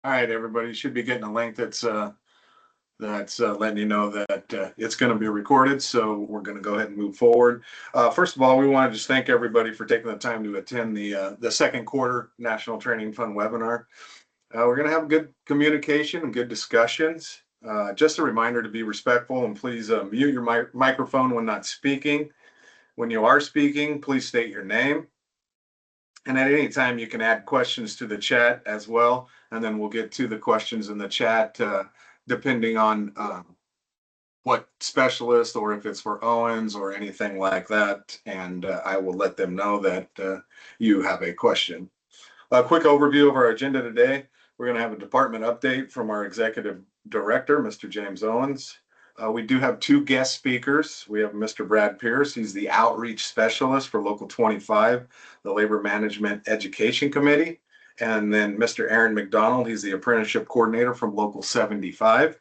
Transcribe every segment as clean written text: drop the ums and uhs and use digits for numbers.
All right, everybody, you should be getting a link that's letting you know that it's going to be recorded. So we're going to go ahead and move forward. First of all, we want to just thank everybody for taking the time to attend the second quarter National Training Fund webinar. We're going to have good communication and good discussions. Just a reminder to be respectful and please mute your microphone when not speaking. When you are speaking, please state your name. And at any time, you can add questions to the chat as well. And then we'll get to the questions in the chat depending on what specialist or if it's for Owens or anything like that. And I will let them know that you have a question. A quick overview of our agenda today. We're going to have a department update from our executive director, Mr. James Owens. We do have two guest speakers. We have Mr. Brad Peirce. He's the outreach specialist for Local 25, the Labor Management Education Committee. And then Mr. Aaron McDonald. He's the apprenticeship coordinator from Local 75.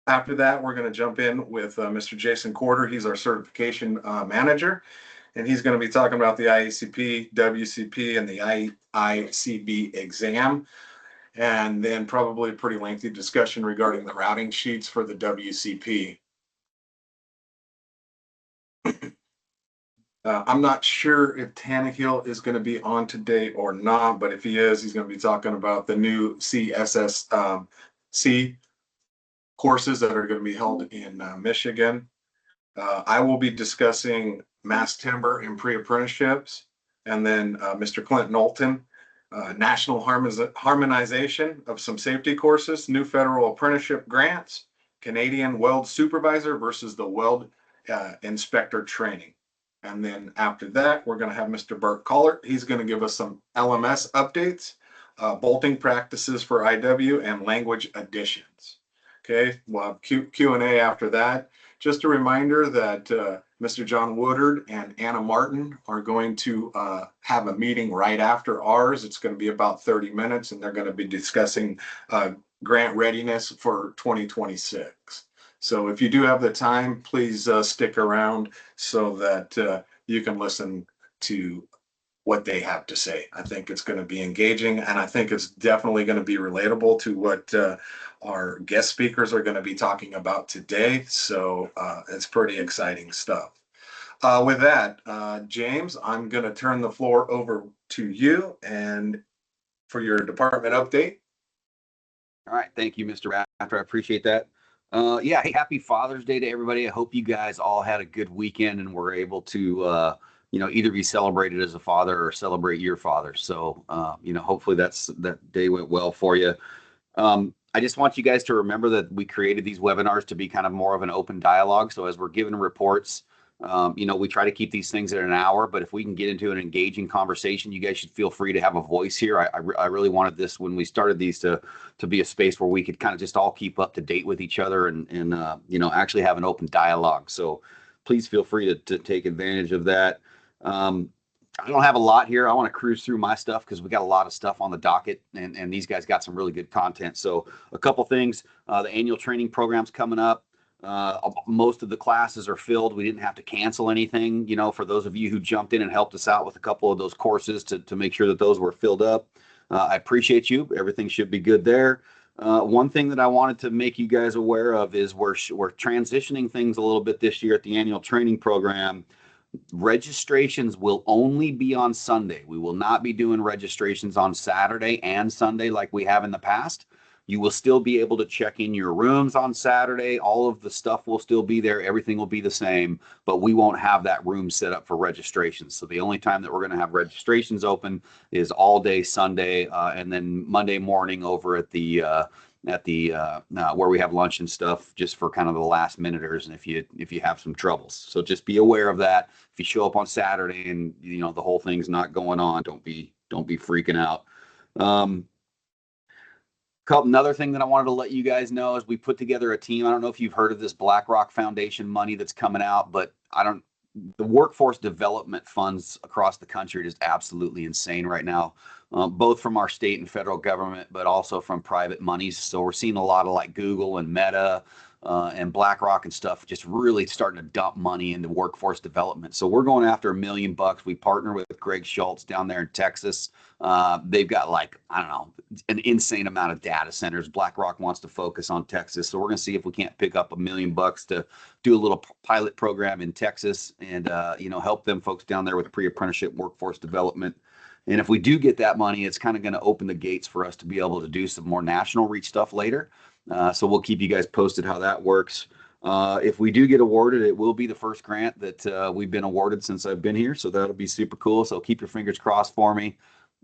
After that, we're going to jump in with Mr. Jason Corder. He's our certification manager. And he's going to be talking about the IECP, WCP, and the ICB exam. And then probably a pretty lengthy discussion regarding the routing sheets for the WCP. I'm not sure if Tannehill is going to be on today or not, but if he is, he's going to be talking about the new CSSC courses that are going to be held in Michigan. I will be discussing mass timber and pre-apprenticeships, and then Mr. Clint Knowlton, national harmonization of some safety courses, new federal apprenticeship grants, Canadian weld supervisor versus the weld inspector training. And then after that, we're going to have Mr. Bart Collart. He's going to give us some LMS updates, bolting practices for IW, and language additions. Okay, we'll have Q&A after that. Just a reminder that Mr. John Woodard and Anna Martin are going to have a meeting right after ours. It's going to be about 30 minutes, and they're going to be discussing grant readiness for 2026. So if you do have the time, please stick around so that you can listen to what they have to say. I think it's going to be engaging, and I think it's definitely going to be relatable to what our guest speakers are going to be talking about today. So it's pretty exciting stuff. With that, James, I'm going to turn the floor over to you and for your department update. All right. Thank you, Mr. Rafter. I appreciate that. Yeah. Hey, happy Father's Day to everybody. I hope you guys all had a good weekend and were able to, either be celebrated as a father or celebrate your father. So, hopefully that day went well for you. I just want you guys to remember that we created these webinars to be kind of more of an open dialogue. So as we're giving reports, we try to keep these things at an hour, but if we can get into an engaging conversation, you guys should feel free to have a voice here. I really wanted this when we started these to be a space where we could kind of just all keep up to date with each other and actually have an open dialogue. So please feel free to take advantage of that. I don't have a lot here. I want to cruise through my stuff because we got a lot of stuff on the docket, and these guys got some really good content. So a couple things, the annual training program's coming up. Most of the classes are filled. We didn't have to cancel anything, for those of you who jumped in and helped us out with a couple of those courses to make sure that those were filled up. I appreciate you. Everything should be good there. One thing that I wanted to make you guys aware of is we're transitioning things a little bit this year at the annual training program. Registrations will only be on Sunday. We will not be doing registrations on Saturday and Sunday like we have in the past. You will still be able to check in your rooms on Saturday. All of the stuff will still be there. Everything will be the same, but we won't have that room set up for registrations. So the only time that we're going to have registrations open is all day Sunday, and then Monday morning over at the where we have lunch and stuff, just for kind of the last minuters, and if you have some troubles. So just be aware of that. If you show up on Saturday and the whole thing's not going on, don't be freaking out. Another thing that I wanted to let you guys know is we put together a team. I don't know if you've heard of this BlackRock Foundation money that's coming out, but the workforce development funds across the country are just absolutely insane right now, both from our state and federal government, but also from private monies. So we're seeing a lot of like Google and Meta, and BlackRock and stuff just really starting to dump money into workforce development. So we're going after $1 million. We partner with Greg Schultz down there in Texas. They've got like, I don't know, an insane amount of data centers. BlackRock wants to focus on Texas. So we're going to see if we can't pick up $1 million to do a little pilot program in Texas and, help them folks down there with pre-apprenticeship workforce development. And if we do get that money, it's kind of going to open the gates for us to be able to do some more national reach stuff later. So we'll keep you guys posted how that works. If we do get awarded, it will be the first grant that we've been awarded since I've been here. So that'll be super cool. So keep your fingers crossed for me.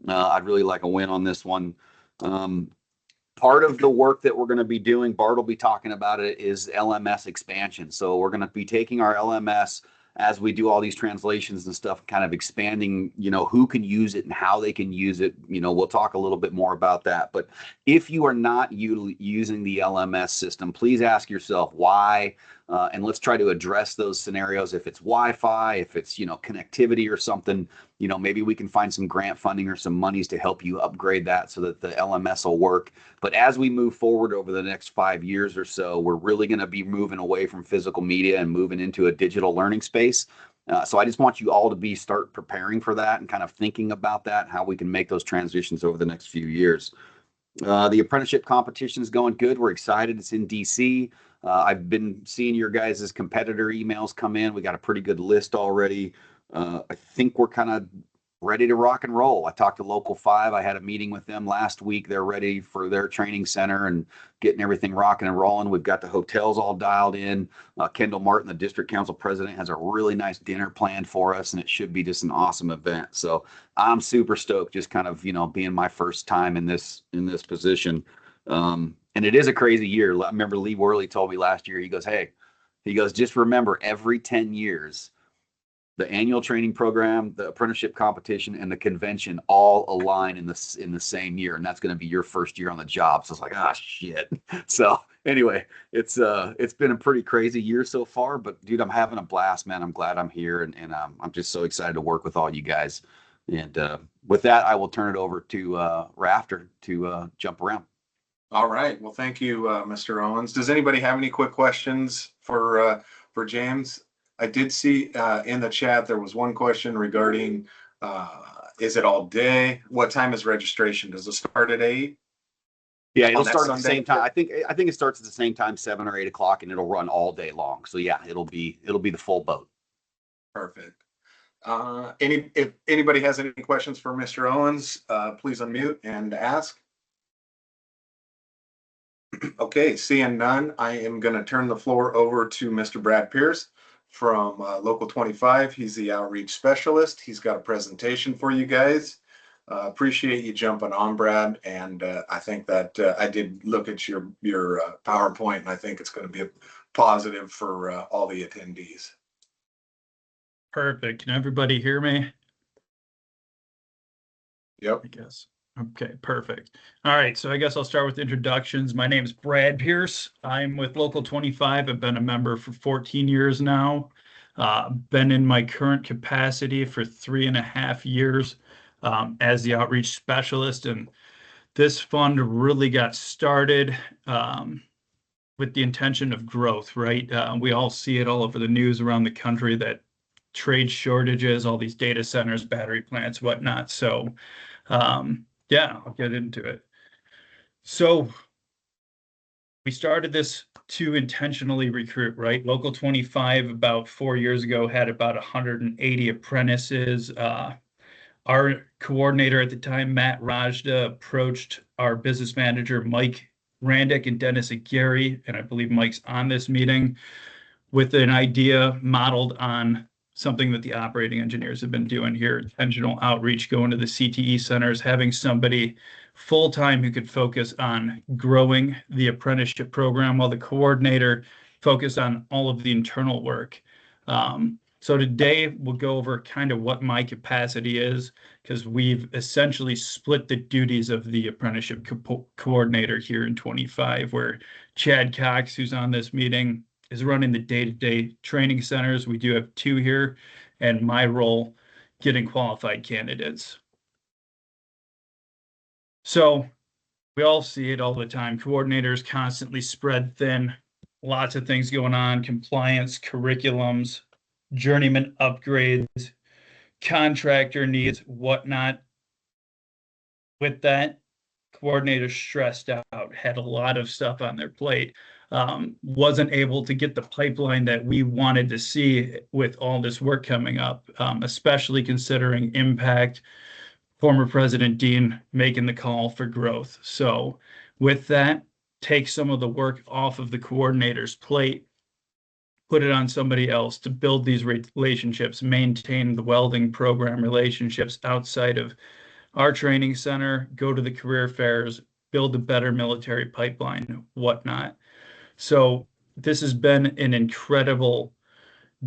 I'd really like a win on this one. Part of the work that we're going to be doing, Bart will be talking about it, is LMS expansion. So we're going to be taking our LMS as we do all these translations and stuff, kind of expanding, who can use it and how they can use it. We'll talk a little bit more about that. But if you are not using the LMS system, please ask yourself why, and let's try to address those scenarios. If it's Wi-Fi, if it's, connectivity or something, maybe we can find some grant funding or some monies to help you upgrade that so that the LMS will work. But as we move forward over the next 5 years or so, we're really going to be moving away from physical media and moving into a digital learning space. So I just want you all to start preparing for that and kind of thinking about that, how we can make those transitions over the next few years. The apprenticeship competition is going good. We're excited. It's in DC. I've been seeing your guys' competitor emails come in. We got a pretty good list already. I think we're kind of ready to rock and roll. I talked to Local 5. I had a meeting with them last week. They're ready for their training center and getting everything rocking and rolling. We've got the hotels all dialed in. Kendall Martin, the district council president, has a really nice dinner planned for us, and it should be just an awesome event. So I'm super stoked, just kind of, being my first time in this position. And it is a crazy year. I remember Lee Worley told me last year, he goes, just remember every 10 years, the annual training program, the apprenticeship competition, and the convention all align in the same year, and that's going to be your first year on the job. So it's like, shit. So anyway, it's been a pretty crazy year so far, but dude, I'm having a blast, man. I'm glad I'm here, and I'm just so excited to work with all you guys. And with that, I will turn it over to Rafter to jump around. All right. Well, thank you, Mr. Owens. Does anybody have any quick questions for James? I did see in the chat there was one question regarding is it all day? What time is registration? Does it start at 8? Yeah, it'll start at the same time. I think it starts at the same time, 7 or 8 o'clock, and it'll run all day long. So yeah, it'll be the full boat. Perfect. If anybody has any questions for Mr. Owens, please unmute and ask. Okay, seeing none, I am going to turn the floor over to Mr. Brad Peirce from Local 25. He's the outreach specialist. He's got a presentation for you guys. Appreciate you jumping on, Brad. And I think that I did look at your PowerPoint, and I think it's going to be a positive for all the attendees. Perfect. Can everybody hear me? Yep. I guess. Okay, perfect. All right, so I guess I'll start with introductions. My name is Brad Peirce. I'm with Local 25. I've been a member for 14 years now. Been in my current capacity for 3.5 years as the outreach specialist. And this fund really got started with the intention of growth, right? We all see it all over the news around the country that trade shortages, all these data centers, battery plants, whatnot. So yeah, I'll get into it. So we started this to intentionally recruit, right? Local 25 about 4 years ago had about 180 apprentices. Our coordinator at the time, Matt Rajda, approached our business manager, Mike Randick and Dennis Aguirre, and I believe Mike's on this meeting, with an idea modeled on something that the operating engineers have been doing here, intentional outreach, going to the CTE centers, having somebody full-time who could focus on growing the apprenticeship program while the coordinator focused on all of the internal work. So today we'll go over kind of what my capacity is, because we've essentially split the duties of the apprenticeship coordinator here in 25, where Chad Cox, who's on this meeting, is running the day-to-day training centers. We do have 2 here, and my role getting qualified candidates. So we all see it all the time. Coordinators constantly spread thin. lots of things going on, compliance, curriculums, journeyman upgrades, contractor needs, whatnot. With that, coordinators stressed out, had a lot of stuff on their plate, wasn't able to get the pipeline that we wanted to see with all this work coming up, especially considering impact, former President Dean making the call for growth. So with that, take some of the work off of the coordinator's plate, put it on somebody else to build these relationships, maintain the welding program relationships outside of our training center, go to the career fairs, build a better military pipeline, whatnot. So this has been an incredible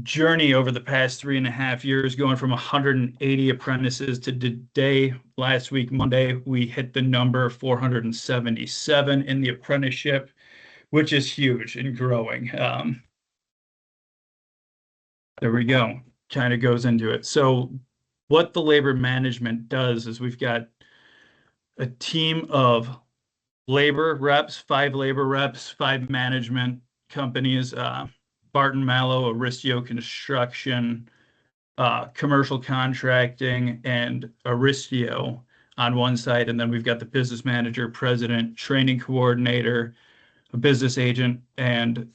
journey over the past 3.5 years, going from 180 apprentices to today. Last week, Monday, we hit the number 477 in the apprenticeship, which is huge and growing. There we go. Kind of goes into it. So what the labor management does is we've got a team of labor reps, 5 labor reps, 5 management companies, Barton Mallow, Aristio Construction, commercial contracting, and Aristio on one side. And then we've got the business manager, president, training coordinator, a business agent, and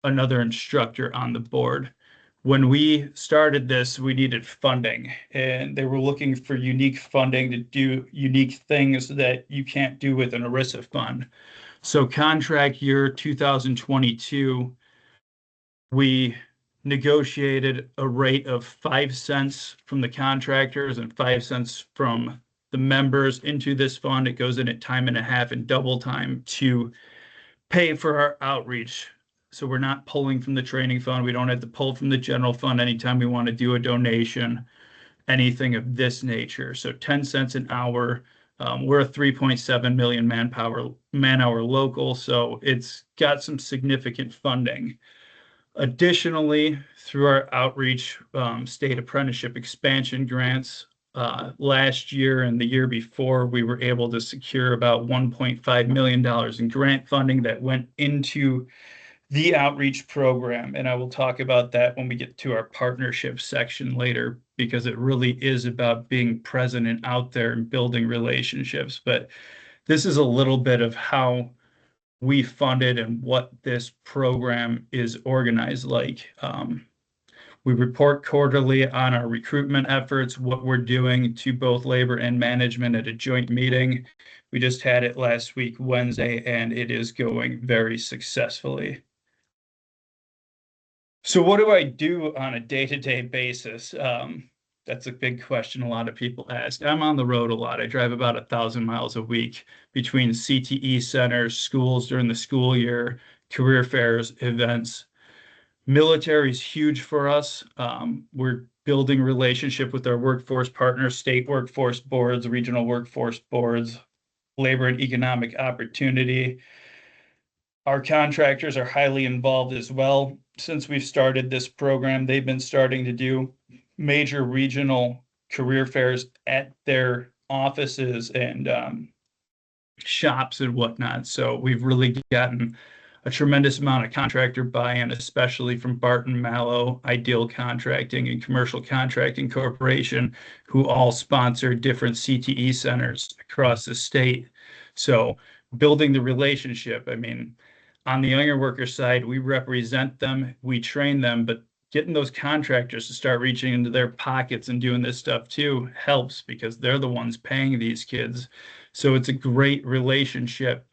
another instructor on the board. When we started this, we needed funding, and they were looking for unique funding to do unique things that you can't do with an ERISA fund. So contract year 2022, we negotiated a rate of 5 cents from the contractors and 5 cents from the members into this fund. It goes in at time and a half and double time to pay for our outreach. So we're not pulling from the training fund. We don't have to pull from the general fund anytime we want to do a donation, anything of this nature. So 10 cents an hour. We're a 3.7 million man-hour local, so it's got some significant funding. Additionally, through our outreach, state apprenticeship expansion grants, last year and the year before, we were able to secure about $1.5 million in grant funding that went into the outreach program. And I will talk about that when we get to our partnership section later, because it really is about being present and out there and building relationships. But this is a little bit of how we funded and what this program is organized like. We report quarterly on our recruitment efforts, what we're doing to both labor and management at a joint meeting. We just had it last week, Wednesday, and it is going very successfully. So what do I do on a day-to-day basis? That's a big question a lot of people ask. I'm on the road a lot. I drive about 1,000 miles a week between CTE centers, schools during the school year, career fairs, events. Military is huge for us. We're building relationship with our workforce partners, state workforce boards, regional workforce boards, labor and economic opportunity. Our contractors are highly involved as well. Since we've started this program, they've been starting to do major regional career fairs at their offices and shops and whatnot. So we've really gotten a tremendous amount of contractor buy-in, especially from Barton Mallow, Ideal Contracting, and Commercial Contracting Corporation, who all sponsor different CTE centers across the state. So building the relationship, I mean, on the younger worker side, we represent them, we train them, but getting those contractors to start reaching into their pockets and doing this stuff too helps, because they're the ones paying these kids. So it's a great relationship.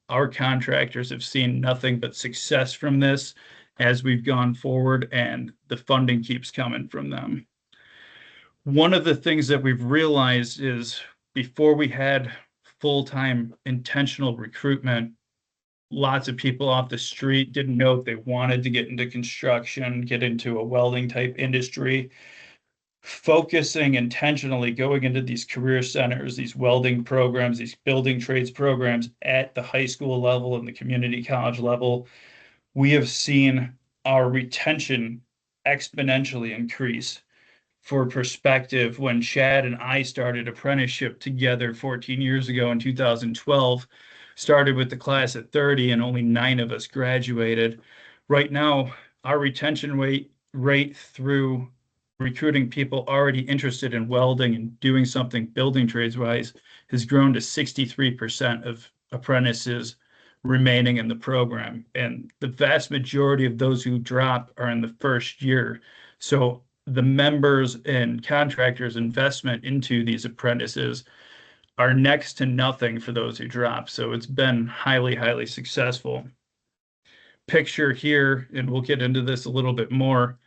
Our contractors have seen nothing but success from this as we've gone forward, and the funding keeps coming from them. One of the things that we've realized is before we had full-time intentional recruitment, lots of people off the street didn't know if they wanted to get into construction, get into a welding type industry. Focusing intentionally, going into these career centers, these welding programs, these building trades programs at the high school level and the community college level, we have seen our retention exponentially increase. For perspective, when Chad and I started apprenticeship together 14 years ago in 2012, started with the class at 30 and only 9 of us graduated. Right now, our retention rate through recruiting people already interested in welding and doing something building trades wise has grown to 63% of apprentices remaining in the program. And the vast majority of those who drop are in the first year. So the members and contractors' investment into these apprentices are next to nothing for those who drop. So it's been highly, highly successful. Picture here, and we'll get into this a little bit more.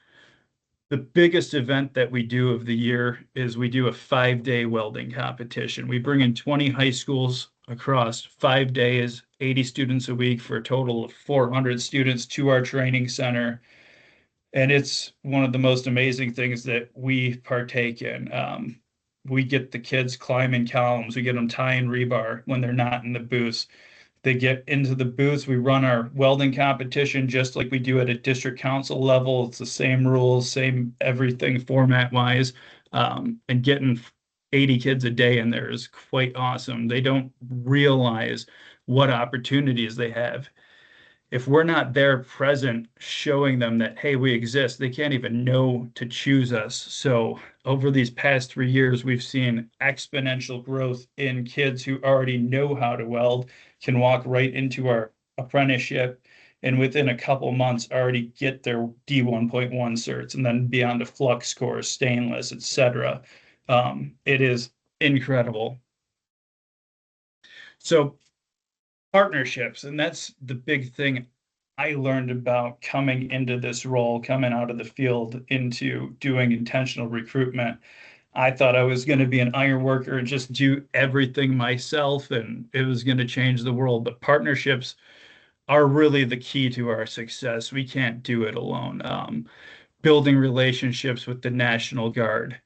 The biggest event that we do of the year is we do a 5-day welding competition. We bring in 20 high schools across 5 days, 80 students a week for a total of 400 students to our training center. And it's one of the most amazing things that we partake in. We get the kids climbing columns. We get them tying rebar when they're not in the booths. They get into the booths. We run our welding competition just like we do at a district council level. It's the same rules, same everything format-wise. And getting 80 kids a day in there is quite awesome. They don't realize what opportunities they have. If we're not there present showing them that, hey, we exist, they can't even know to choose us. So over these past 3 years, we've seen exponential growth in kids who already know how to weld, can walk right into our apprenticeship, and within a couple months already get their D1.1 certs and then be on to flux core, stainless, etc. It is incredible. So partnerships, and that's the big thing I learned about coming into this role, coming out of the field into doing intentional recruitment. I thought I was going to be an iron worker and just do everything myself, and it was going to change the world. But partnerships are really the key to our success. We can't do it alone. Building relationships with the National Guard,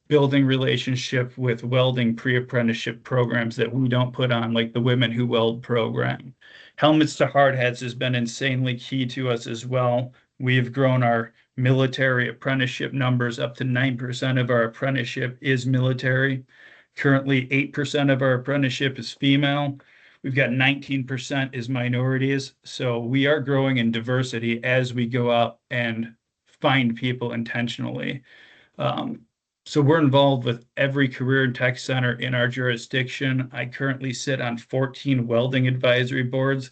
building relationship with welding pre-apprenticeship programs that we don't put on, like the Women Who Weld program. Helmets to hard hats has been insanely key to us as well. We've grown our military apprenticeship numbers up to 9% of our apprenticeship is military. Currently, 8% of our apprenticeship is female. We've got 19% is minorities. So we are growing in diversity as we go out and find people intentionally. So we're involved with every career and tech center in our jurisdiction. I currently sit on 14 welding advisory boards,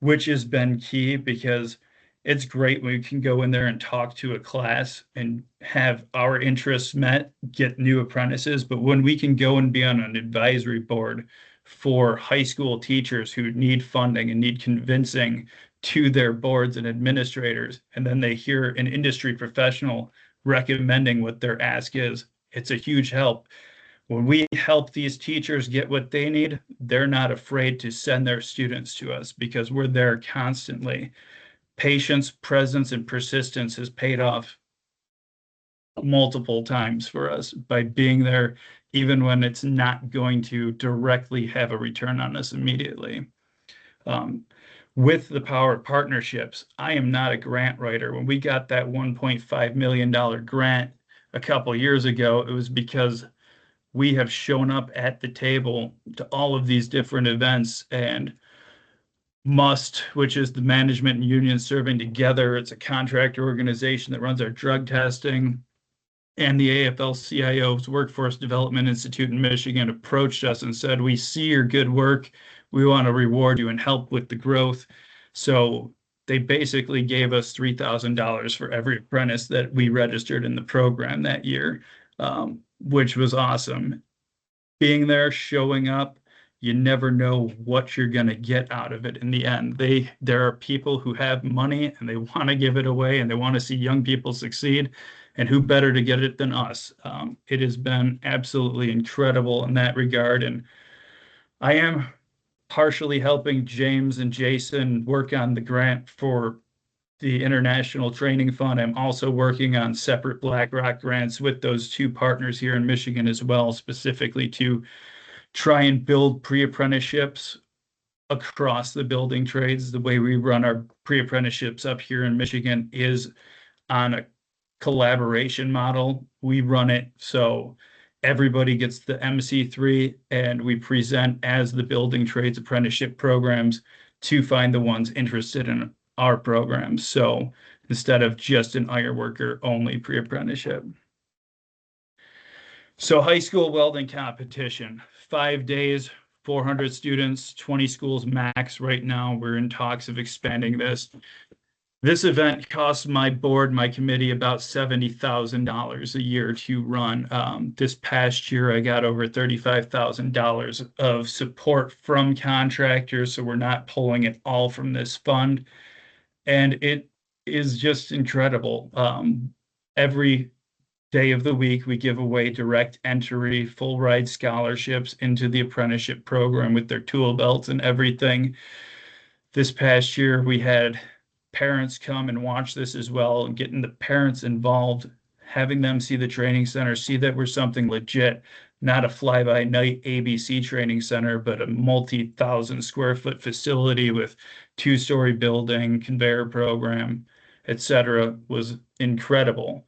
which has been key because it's great when we can go in there and talk to a class and have our interests met, get new apprentices. But when we can go and be on an advisory board for high school teachers who need funding and need convincing to their boards and administrators, and then they hear an industry professional recommending what their ask is, it's a huge help. When we help these teachers get what they need, they're not afraid to send their students to us because we're there constantly. Patience, presence, and persistence has paid off multiple times for us by being there, even when it's not going to directly have a return on us immediately. With the power of partnerships, I am not a grant writer. When we got that $1.5 million grant a couple years ago, it was because we have shown up at the table to all of these different events, and MUST, which is the management and union serving together, it's a contractor organization that runs our drug testing, and the AFL-CIO's Workforce Development Institute in Michigan approached us and said, we see your good work. We want to reward you and help with the growth. So they basically gave us $3,000 for every apprentice that we registered in the program that year, which was awesome. Being there, showing up, you never know what you're going to get out of it in the end. There are people who have money and they want to give it away and they want to see young people succeed. And who better to get it than us? It has been absolutely incredible in that regard. And I am partially helping James and Jason work on the grant for the International Training Fund. I'm also working on separate BlackRock grants with those two partners here in Michigan as well, specifically to try and build pre-apprenticeships across the building trades. The way we run our pre-apprenticeships up here in Michigan is on a collaboration model. We run it so Everybody gets the MC3, and we present as the building trades apprenticeship programs to find the ones interested in our programs. So instead of just an ironworker only pre-apprenticeship. So high school welding competition, 5 days, 400 students, 20 schools max right now. We're in talks of expanding this. This event costs my board, my committee, about $70,000 a year to run. This past year, I got over $35,000 of support from contractors, so we're not pulling it all from this fund. And it is just incredible. Every day of the week, we give away direct entry, full ride scholarships into the apprenticeship program with their tool belts and everything. This past year, we had parents come and watch this as well, and getting the parents involved, having them see the training center, see that we're something legit, not a fly-by-night ABC training center, but a multi-thousand square foot facility with 2-story building, conveyor program, etc., was incredible.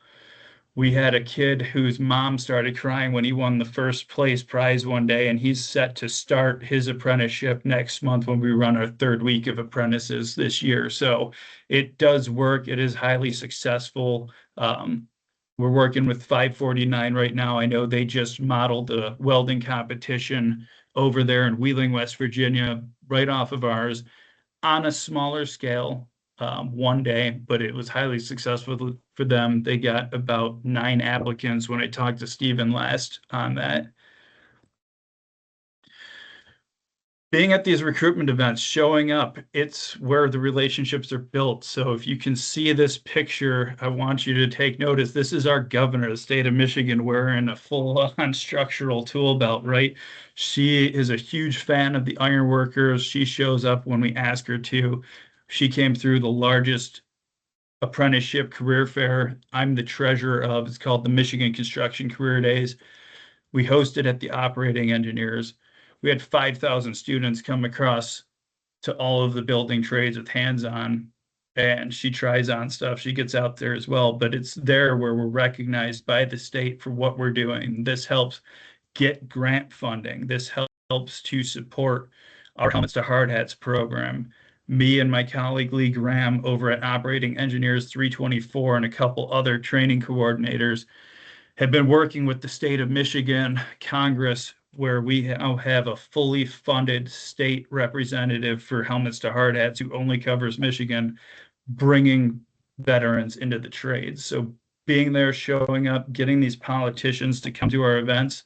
We had a kid whose mom started crying when he won the first place prize one day, and he's set to start his apprenticeship next month when we run our 3rd week of apprentices this year. So it does work. It is highly successful. We're working with 549 right now. I know they just modeled a welding competition over there in Wheeling, West Virginia, right off of ours on a smaller scale. One day, but it was highly successful for them. They got about 9 applicants when I talked to Stephen last on that. Being at these recruitment events, showing up, it's where the relationships are built. So if you can see this picture, I want you to take notice. This is our governor of the state of Michigan wearing a full-on structural tool belt, right? She is a huge fan of the ironworkers. She shows up when we ask her to. She came through the largest apprenticeship career fair I'm the treasurer of. It's called the Michigan Construction Career Days. We hosted at the operating engineers. We had 5,000 students come across to all of the building trades with hands-on, and she tries on stuff. She gets out there as well, but it's there where we're recognized by the state for what we're doing. This helps get grant funding. This helps to support our Helmets to Hard Hats program. Me and my colleague Lee Graham over at Operating Engineers 324 and a couple other training coordinators have been working with the state of Michigan Congress, where we now have a fully funded state representative for Helmets to Hard Hats who only covers Michigan, bringing veterans into the trades. So being there, showing up, getting these politicians to come to our events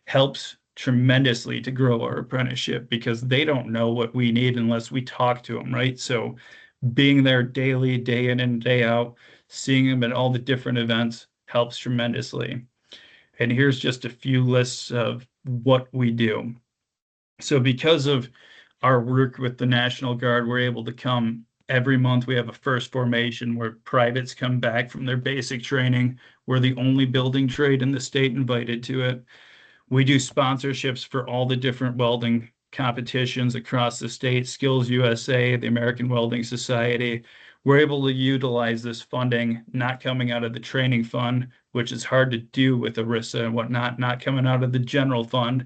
helps tremendously to grow our apprenticeship, because they don't know what we need unless we talk to them, right? So being there daily, day in and day out, seeing them at all the different events helps tremendously. And here's just a few lists of what we do. So because of our work with the National Guard, we're able to come every month. We have a first formation where privates come back from their basic training. We're the only building trade in the state invited to it. We do sponsorships for all the different welding competitions across the state, Skills USA, the American Welding Society. We're able to utilize this funding, not coming out of the training fund, which is hard to do with ERISA and whatnot, not coming out of the general fund,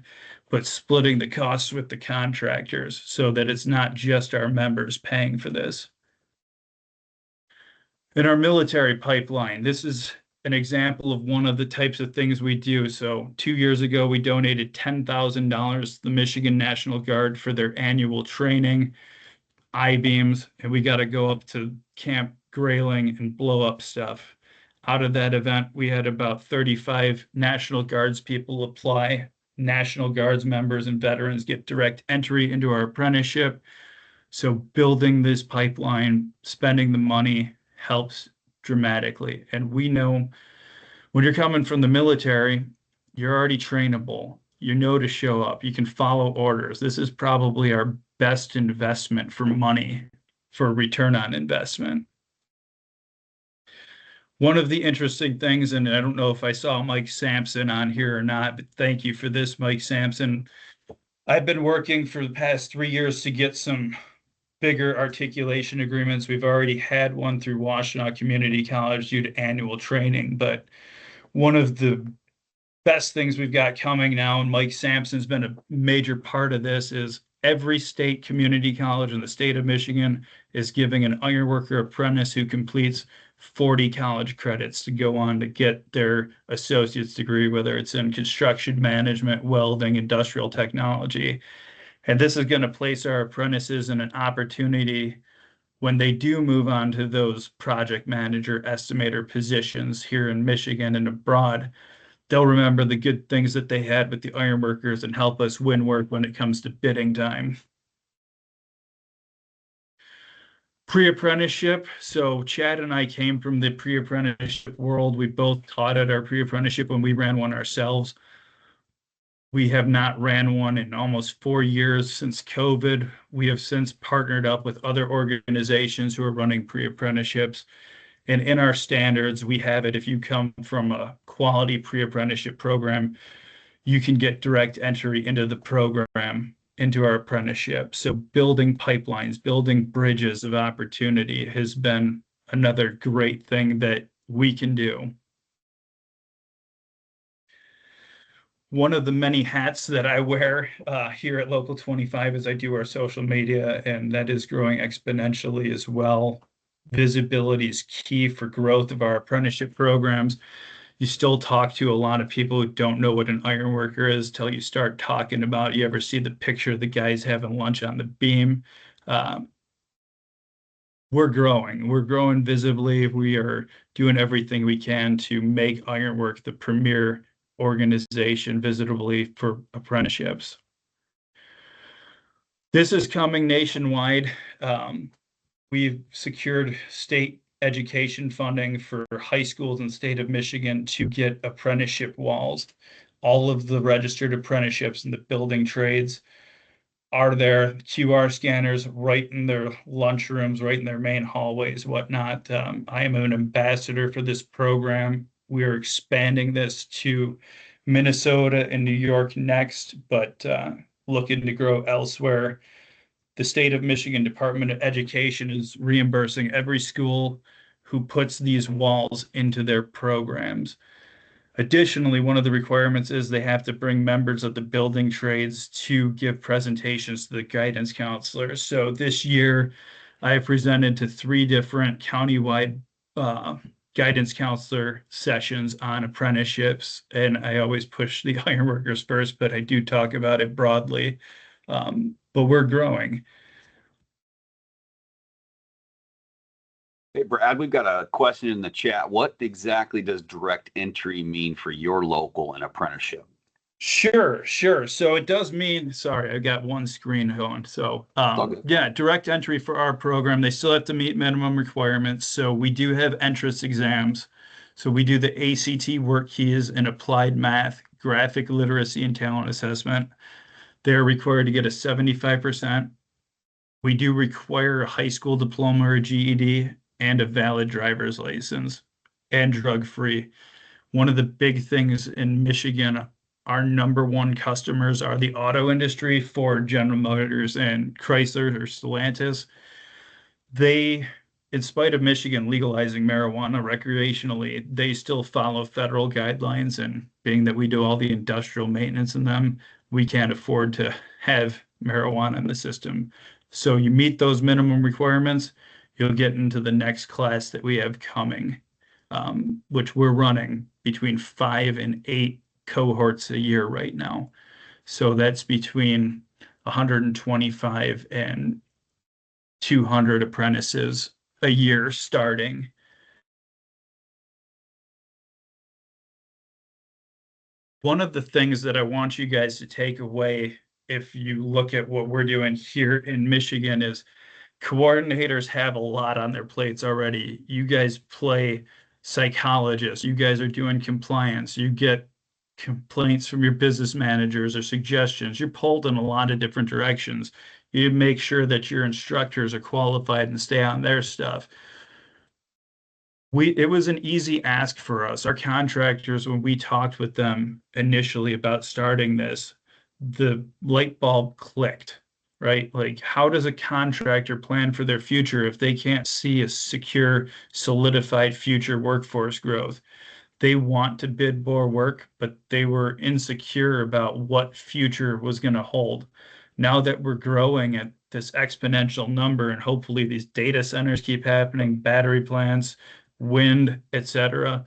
but splitting the costs with the contractors so that it's not just our members paying for this. In our military pipeline, this is an example of one of the types of things we do. So 2 years ago, we donated $10,000 to the Michigan National Guard for their annual training, I-beams, and we got to go up to Camp Grayling and blow up stuff. Out of that event, we had about 35 National Guards people apply. National Guards members and veterans get direct entry into our apprenticeship. So building this pipeline, spending the money helps dramatically. And we know when you're coming from the military, you're already trainable. You know to show up. You can follow orders. This is probably our best investment for money, for return on investment. One of the interesting things, and I don't know if I saw Mike Sampson on here or not, but thank you for this, Mike Sampson. I've been working for the past 3 years to get some bigger articulation agreements. We've already had one through Washtenaw Community College due to annual training, but one of the best things we've got coming now, and Mike Sampson's been a major part of this, is every state community college in the state of Michigan is giving an ironworker apprentice who completes 40 college credits to go on to get their associate's degree, whether it's in construction management, welding, industrial technology. And this is going to place our apprentices in an opportunity when they do move on to those project manager, estimator positions here in Michigan and abroad. They'll remember the good things that they had with the ironworkers and help us win work when it comes to bidding time. Pre-apprenticeship. So Chad and I came from the pre-apprenticeship world. We both taught at our pre-apprenticeship when we ran one ourselves. We have not ran one in almost 4 years since COVID. We have since partnered up with other organizations who are running pre-apprenticeships. And in our standards, we have it. If you come from a quality pre-apprenticeship program, you can get direct entry into the program, into our apprenticeship. So building pipelines, building bridges of opportunity has been another great thing that we can do. One of the many hats that I wear here at Local 25 is I do our social media, and that is growing exponentially as well. Visibility is key for growth of our apprenticeship programs. You still talk to a lot of people who don't know what an ironworker is till you start talking about, you ever see the picture of the guys having lunch on the beam. We're growing visibly. We are doing everything we can to make ironwork the premier organization visibly for apprenticeships. This is coming nationwide. We've secured state education funding for high schools in the state of Michigan to get apprenticeship walls. All of the registered apprenticeships in the building trades are there, QR scanners right in their lunchrooms, right in their main hallways, whatnot. I am an ambassador for this program. We are expanding this to Minnesota and New York next, but looking to grow elsewhere. The state of Michigan Department of Education is reimbursing every school who puts these walls into their programs. Additionally, one of the requirements is they have to bring members of the building trades to give presentations to the guidance counselors. So this year, I have presented to 3 different countywide guidance counselor sessions on apprenticeships, and I always push the ironworkers first, but I do talk about it broadly. But we're growing. Hey, Brad, we've got a question in the chat. What exactly does direct entry mean for your local and apprenticeship? Sure. So it does mean, sorry, I got one screen going. So yeah, direct entry for our program. They still have to meet minimum requirements. So we do have entrance exams. So we do the ACT work keys and applied math, graphic literacy, and talent assessment. They're required to get a 75%. We do require a high school diploma or GED and a valid driver's license and drug-free. One of the big things in Michigan, our number one customers are the auto industry for General Motors and Chrysler or Stellantis. They, in spite of Michigan legalizing marijuana recreationally, they still follow federal guidelines, and being that we do all the industrial maintenance in them, we can't afford to have marijuana in the system. So you meet those minimum requirements, you'll get into the next class that we have coming, which we're running between 5 and 8 cohorts a year right now. So that's between 125 and 200 apprentices a year starting. One of the things that I want you guys to take away, if you look at what we're doing here in Michigan, is coordinators have a lot on their plates already. You guys play psychologists. You guys are doing compliance. You get complaints from your business managers or suggestions. You're pulled in a lot of different directions. You make sure that your instructors are qualified and stay on their stuff. It was an easy ask for us. Our contractors, when we talked with them initially about starting this, the light bulb clicked, right? Like, how does a contractor plan for their future if they can't see a secure, solidified future workforce growth? they want to bid more work, but they were insecure about what future was going to hold. Now that we're growing at this exponential number, and hopefully these data centers keep happening, battery plants, wind, etc.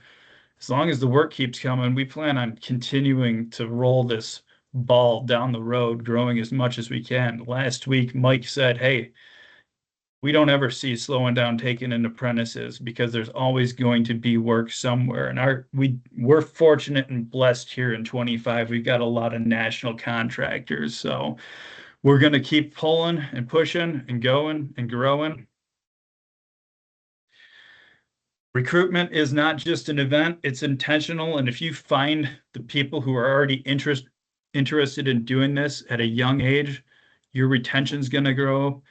As long as the work keeps coming, we plan on continuing to roll this ball down the road, growing as much as we can. Last week, Mike said, hey, we don't ever see slowing down taking in apprentices because there's always going to be work somewhere. And we're fortunate and blessed here in 25. We've got a lot of national contractors. So we're going to keep pulling and pushing and going and growing. Recruitment is not just an event, it's intentional. And if you find the people who are already interested in doing this at a young age, your retention's going to grow.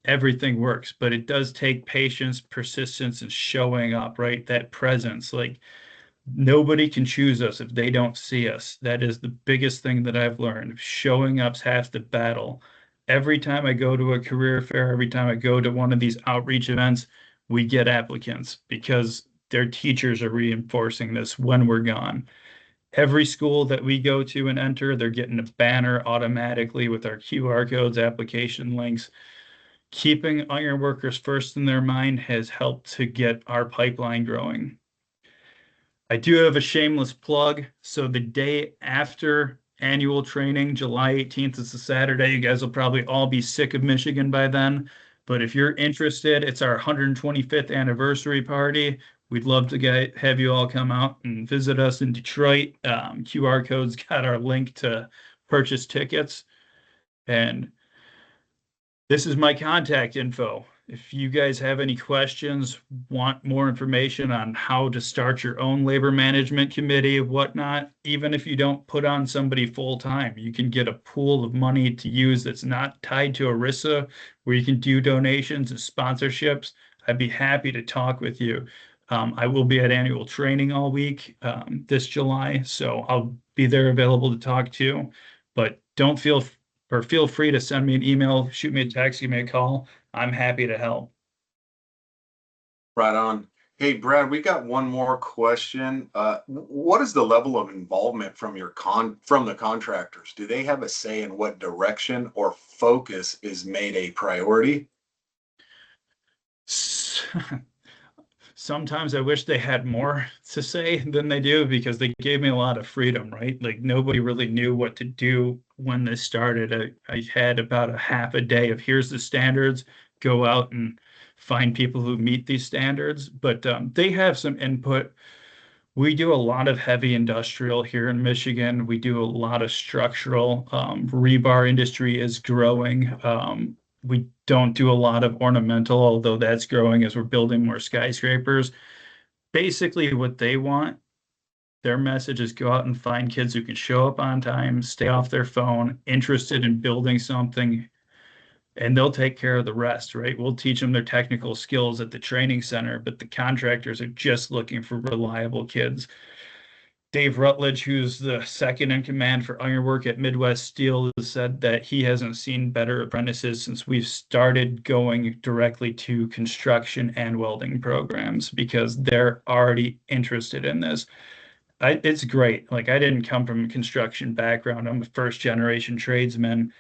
Everything works, but it does take patience, persistence, and showing up, right? That presence. Like, nobody can choose us if they don't see us. That is the biggest thing that I've learned. Showing up's half the battle. Every time I go to a career fair, every time I go to one of these outreach events, we get applicants because their teachers are reinforcing this when we're gone. Every school that we go to and enter, they're getting a banner automatically with our QR codes, application links. Keeping iron workers first in their mind has helped to get our pipeline growing. I do have a shameless plug. So the day after annual training, July 18th is a Saturday. You guys will probably all be sick of Michigan by then. But if you're interested, it's our 125th anniversary party. We'd love to have you all come out and visit us in Detroit. QR code's got our link to purchase tickets. And this is my contact info. If you guys have any questions, want more information on how to start your own labor management committee, whatnot, even if you don't put on somebody full time, you can get a pool of money to use that's not tied to ERISA, where you can do donations and sponsorships. I'd be happy to talk with you. I will be at annual training all week this July, so I'll be there available to talk to. But feel free to send me an email, shoot me a text, give me a call. I'm happy to help. Right on. Hey, Brad, we got one more question. What is the level of involvement from the contractors? Do they have a say in what direction or focus is made a priority? Sometimes I wish they had more to say than they do, because they gave me a lot of freedom, right? Like, nobody really knew what to do when this started. I had about a half a day of here's the standards, go out and find people who meet these standards. But they have some input. We do a lot of heavy industrial here in Michigan. We do a lot of structural. Rebar industry is growing. We don't do a lot of ornamental, although that's growing as we're building more skyscrapers. Basically, what they want, their message is go out and find kids who can show up on time, stay off their phone, interested in building something, and they'll take care of the rest, right? We'll teach them their technical skills at the training center, but the contractors are just looking for reliable kids. Dave Rutledge, who's the second in command for ironwork at Midwest Steel, has said that he hasn't seen better apprentices since we've started going directly to construction and welding programs, because they're already interested in this. It's great. Like, I didn't come from a construction background. I'm a first generation tradesman,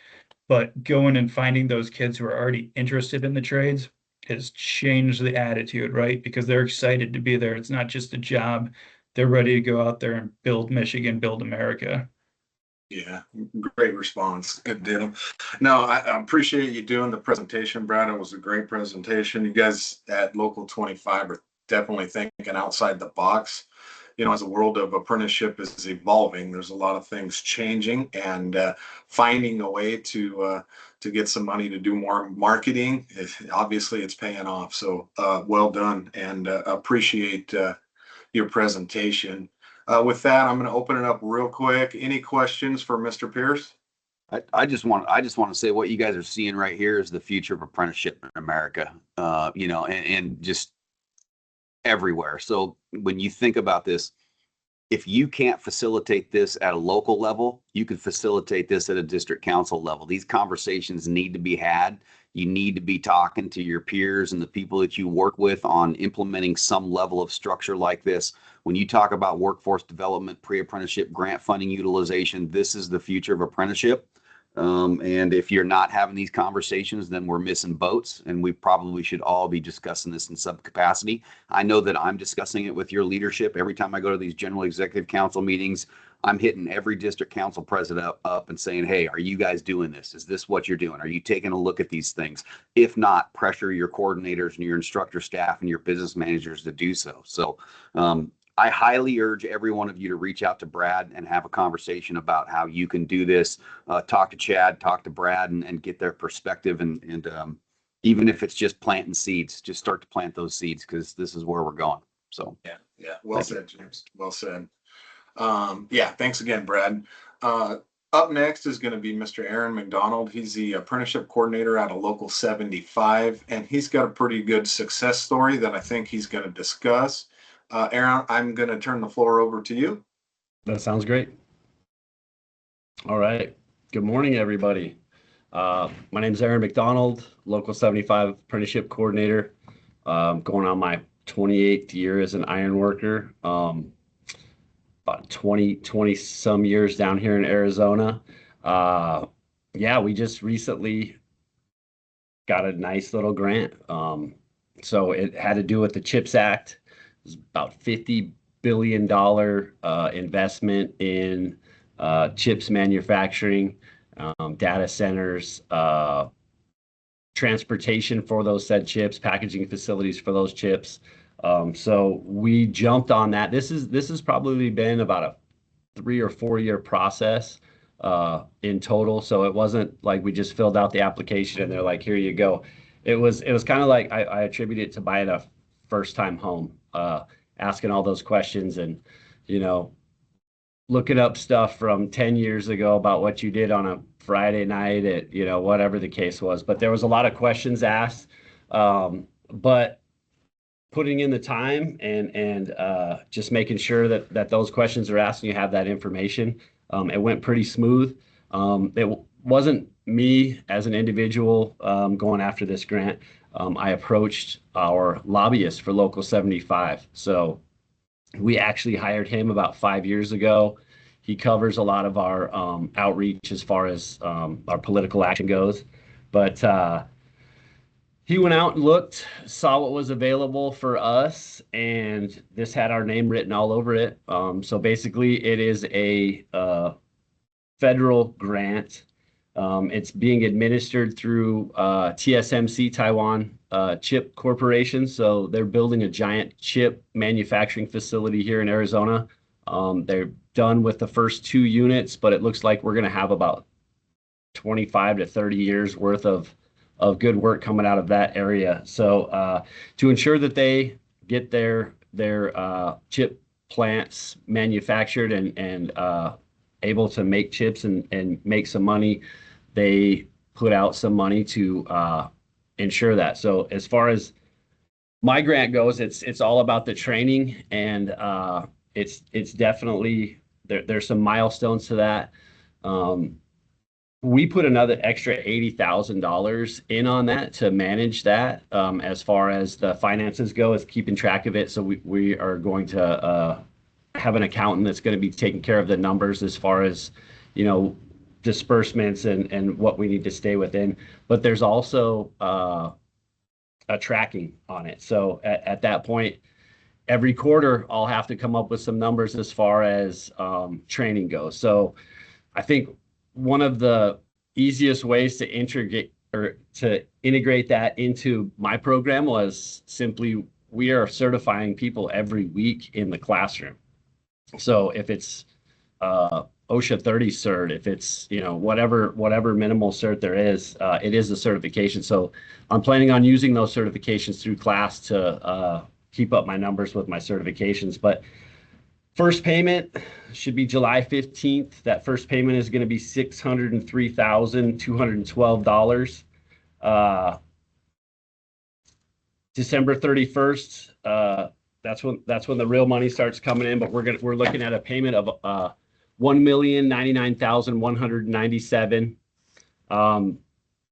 but going and finding those kids who are already interested in the trades has changed the attitude, right? Because they're excited to be there. It's not just a job. They're ready to go out there and build Michigan, build America. Yeah, great response. Good deal. No, I appreciate you doing the presentation, Brad. It was a great presentation. You guys at Local 25 are definitely thinking outside the box. You know, as the world of apprenticeship is evolving, there's a lot of things changing, and finding a way to get some money to do more marketing, obviously it's paying off. So well done, and appreciate your presentation. With that, I'm going to open it up real quick. Any questions for Mr. Peirce? I just want to say what you guys are seeing right here is the future of apprenticeship in America, you know, and just everywhere. So when you think about this, if you can't facilitate this at a local level, you can facilitate this at a district council level. These conversations need to be had. You need to be talking to your peers and the people that you work with on implementing some level of structure like this. When you talk about workforce development, pre-apprenticeship, grant funding utilization, this is the future of apprenticeship. And if you're not having these conversations, then we're missing boats, and we probably should all be discussing this in some capacity. I know that I'm discussing it with your leadership. Every time I go to these general executive council meetings, I'm hitting every district council president up and saying, hey, are you guys doing this? Is this what you're doing? Are you taking a look at these things? If not, pressure your coordinators and your instructor staff and your business managers to do so. So I highly urge every one of you to reach out to Brad and have a conversation about how you can do this. Talk to Chad, talk to Brad, and get their perspective. And even if it's just planting seeds, just start to plant those seeds, because this is where we're going. So yeah. Well said, James. Well said. Yeah, thanks again, Brad. Up next is going to be Mr. Aaron McDonald. He's the apprenticeship coordinator out of Local 75, and he's got a pretty good success story that I think he's going to discuss. Aaron, I'm going to turn the floor over to you. That sounds great. All right. Good morning, everybody. My name is Aaron McDonald, Local 75 apprenticeship coordinator. Going on my 28th year as an iron worker. About 20 some years down here in Arizona. Yeah, we just recently got a nice little grant. So it had to do with the CHIPS Act. It was about $50 billion investment in chips manufacturing, data centers, transportation for those said chips, packaging facilities for those chips. So we jumped on that. This has probably been about a 3 or 4 year process in total. So it wasn't like we just filled out the application and they're like, here you go. It was kind of like I attribute it to buying a first time home, asking all those questions and, looking up stuff from 10 years ago about what you did on a Friday night at, whatever the case was. But there was a lot of questions asked, but putting in the time and just making sure that those questions are asked and you have that information. It went pretty smooth. It wasn't me as an individual going after this grant. I approached our lobbyist for Local 75. So we actually hired him about 5 years ago. He covers a lot of our outreach as far as our political action goes. But he went out and looked, saw what was available for us, and this had our name written all over it. So basically, it is a federal grant. It's being administered through TSMC, Taiwan Chip Corporation. So they're building a giant chip manufacturing facility here in Arizona. They're done with the first 2 units, but it looks like we're going to have about 25 to 30 years worth of good work coming out of that area. So to ensure that they get their chip plants manufactured and able to make chips and make some money, they put out some money to ensure that. So as far as my grant goes, it's all about the training, and it's definitely there's some milestones to that. We put another extra $80,000 in on that to manage that. As far as the finances go, is keeping track of it. So we are going to have an accountant that's going to be taking care of the numbers as far as, disbursements and what we need to stay within. But there's also a tracking on it. So at that point, every quarter, I'll have to come up with some numbers as far as training goes. So I think one of the easiest ways to integrate that into my program was simply we are certifying people every week in the classroom. So if it's OSHA 30 cert, if it's whatever minimal cert there is, it is a certification. So I'm planning on using those certifications through class to keep up my numbers with my certifications. But first payment should be July 15th. That first payment is going to be $603,212. December 31st, that's when the real money starts coming in. But we're looking at a payment of $1,099,197.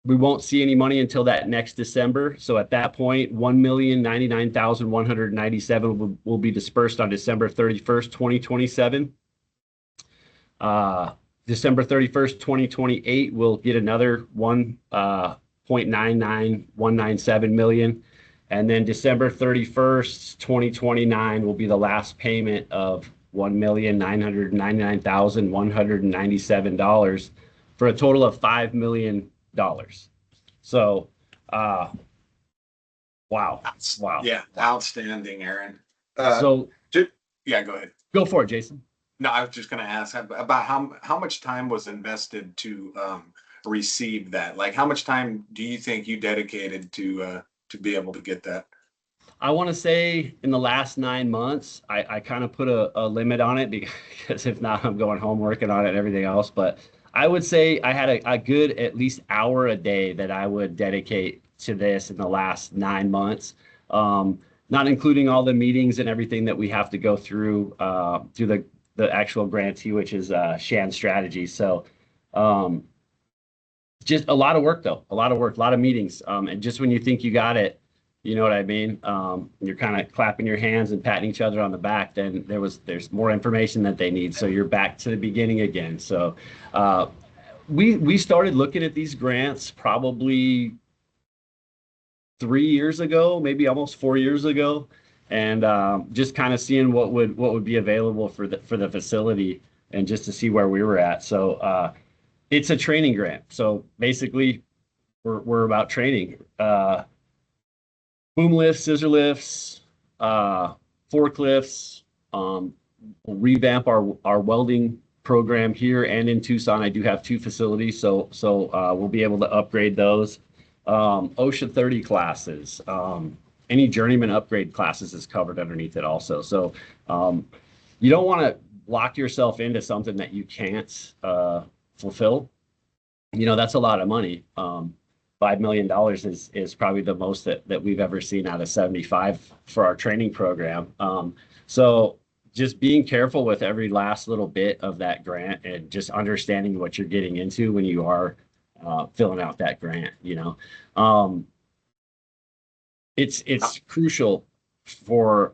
We won't see any money until that next December. So at that point, $1,099,197 will be dispersed on December 31st, 2027. December 31st, 2028, we'll get another 1.99197 million. And then December 31st, 2029 will be the last payment of $1,999,197 for a total of $5 million. So, wow. Yeah, outstanding, Aaron. So, yeah, go ahead. Go for it, Jason. No, I was just going to ask about how much time was invested to receive that. Like, how much time do you think you dedicated to be able to get that? I want to say in the last 9 months, I kind of put a limit on it because if not, I'm going home working on it and everything else. But I would say I had a good at least hour a day that I would dedicate to this in the last 9 months, not including all the meetings and everything that we have to go through the actual grantee, which is Shan Strategy. So just a lot of work, though, a lot of meetings. And just when you think you got it, you know what I mean? You're kind of clapping your hands and patting each other on the back. Then there's more information that they need. So you're back to the beginning again. So we started looking at these grants probably 3 years ago, maybe almost 4 years ago, and just kind of seeing what would be available for the facility and just to see where we were at. So it's a training grant. So basically, we're about training. Boom lifts, scissor lifts, forklifts. We'll revamp our welding program here and in Tucson. I do have 2 facilities, so we'll be able to upgrade those. OSHA 30 classes. Any journeyman upgrade classes is covered underneath it also. So you don't want to lock yourself into something that you can't fulfill. You know, that's a lot of money. $5 million is probably the most that we've ever seen out of 75 for our training program. So just being careful with every last little bit of that grant and just understanding what you're getting into when you are filling out that grant, you know. It's crucial for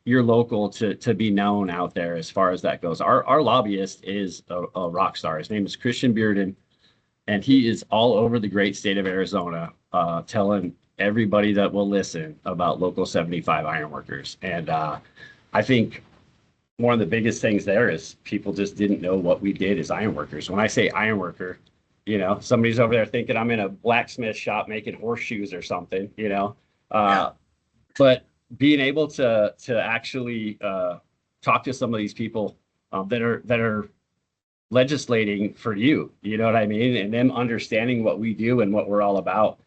your local to be known out there as far as that goes. Our lobbyist is a rock star. His name is Christian Bearden. And he is all over the great state of Arizona, telling everybody that will listen about Local 75 ironworkers. And I think one of the biggest things there is people just didn't know what we did as ironworkers. When I say ironworker, you know, somebody's over there thinking I'm in a blacksmith shop making horseshoes or something, you know. But being able to actually talk to some of these people that are legislating for you know what I mean, and them understanding what we do and what we're all about,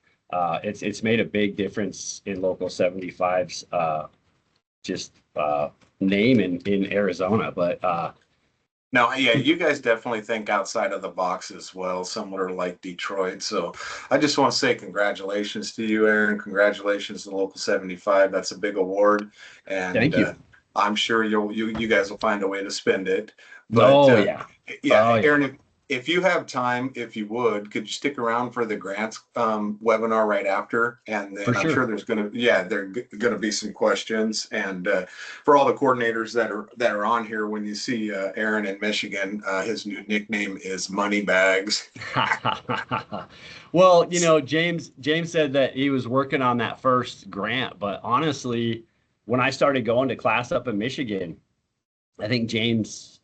it's made a big difference in Local 75's name in Arizona. But no, yeah, you guys definitely think outside of the box as well, similar like Detroit. So I just want to say congratulations to you, Aaron. Congratulations to Local 75. That's a big award, and thank you. I'm sure you guys will find a way to spend it. But yeah, Aaron, if you have time, if you would, could you stick around for the grants webinar right after? And then I'm sure there's gonna be some questions. And for all the coordinators that are on here, when you see Aaron in Michigan, his new nickname is Moneybags. Well, you know, James said that he was working on that first grant, but honestly, when I started going to class up in Michigan, I think James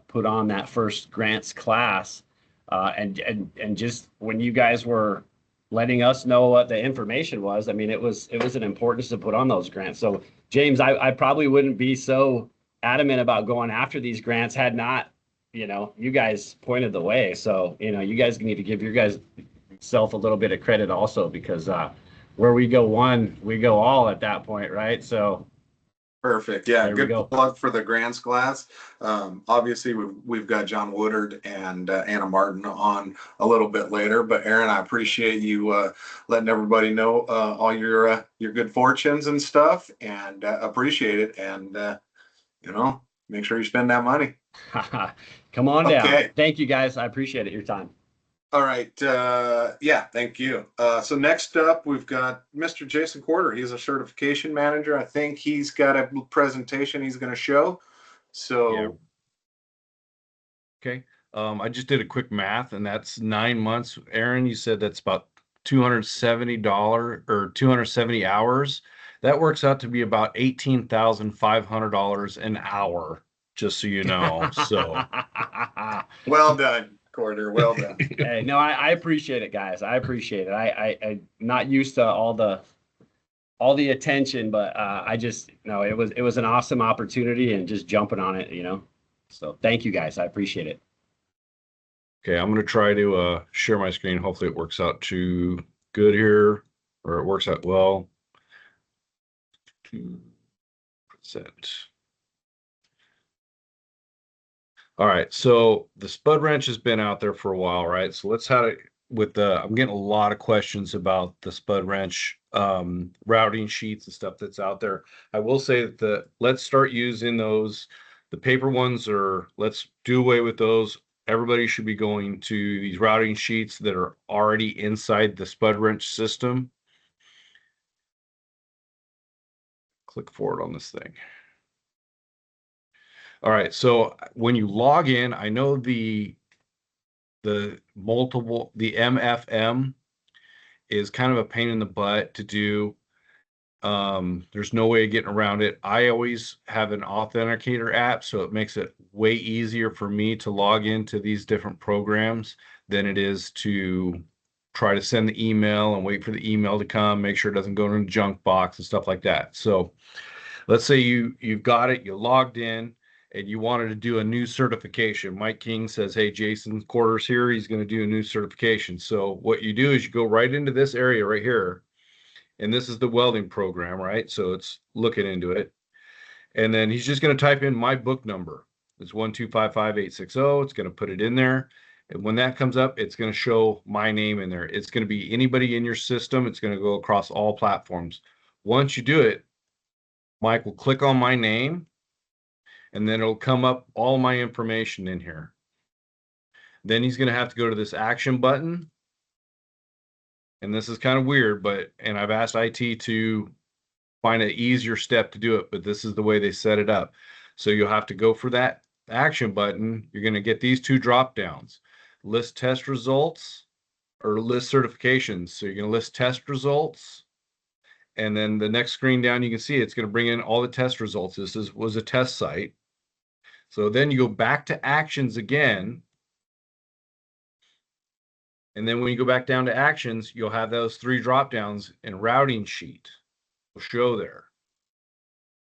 put on that first grants class, and just when you guys were letting us know what the information was, I mean, it was an importance to put on those grants. So James, I probably wouldn't be so adamant about going after these grants had not, you know, you guys pointed the way. So, you know, you guys need to give your guys self a little bit of credit also, because where we go one, we go all at that point, right? So Perfect. Yeah, There we good go. plug for the grants class. Obviously, we've got John Woodard and Anna Martin on a little bit later. But Aaron, I appreciate you letting everybody know all your good fortunes and stuff, and appreciate it. And make sure you spend that money. Come on down. Okay. Thank you, guys. I appreciate it. Your time. All right. Yeah, thank you. So next up, we've got Mr. Jason Quarter. He's a certification manager. I think he's got a presentation he's going to show. So, Yeah. Okay. I just did a quick math, and that's 9 months. Aaron, you said that's about $270 or 270 hours. That works out to be about $18,500 an hour, just so you know. So, well done, Quarter. Well done. Hey, no, I appreciate it, guys. I appreciate it. I'm not used to all the attention, but I just it was an awesome opportunity and just jumping on it, So thank you, guys. I appreciate it. okay, I'm going to try to share my screen. Hopefully it works out too good here, or it works out well. 2%. All right, so the spud wrench has been out there for a while, right? So let's have it with I'm getting a lot of questions about the spud wrench routing sheets and stuff that's out there. I will say that let's start using those. The paper ones let's do away with those. Everybody should be going to these routing sheets that are already inside the spud wrench system. Click forward on this thing. All right, so when you log in, I know the MFM is kind of a pain in the butt to do. There's no way of getting around it. I always have an authenticator app, so it makes it way easier for me to log into these different programs than it is to try to send the email and wait for the email to come, make sure it doesn't go in the junk box and stuff like that. So let's say you've got it, you logged in, and you wanted to do a new certification. Mike King says, hey, Jason Quarters here, he's going to do a new certification. So what you do is you go right into this area right here, and this is the welding program, right? So it's looking into it. And then he's just going to type in my book number. It's 1255860. It's going to put it in there. And when that comes up, it's going to show my name in there. It's going to be anybody in your system. It's going to go across all platforms. Once you do it, Mike will click on my name, and then it'll come up all my information in here. Then he's going to have to go to this action button. And this is kind of weird, and I've asked IT to find an easier step to do it, but this is the way they set it up. So you'll have to go for that action button. You're going to get these two drop downs, list test results or list certifications. So you're going to list test results. And then the next screen down, you can see it's going to bring in all the test results. This was a test site. So then you go back to actions again. And then when you go back down to actions, you'll have those three drop downs and routing sheet will show there.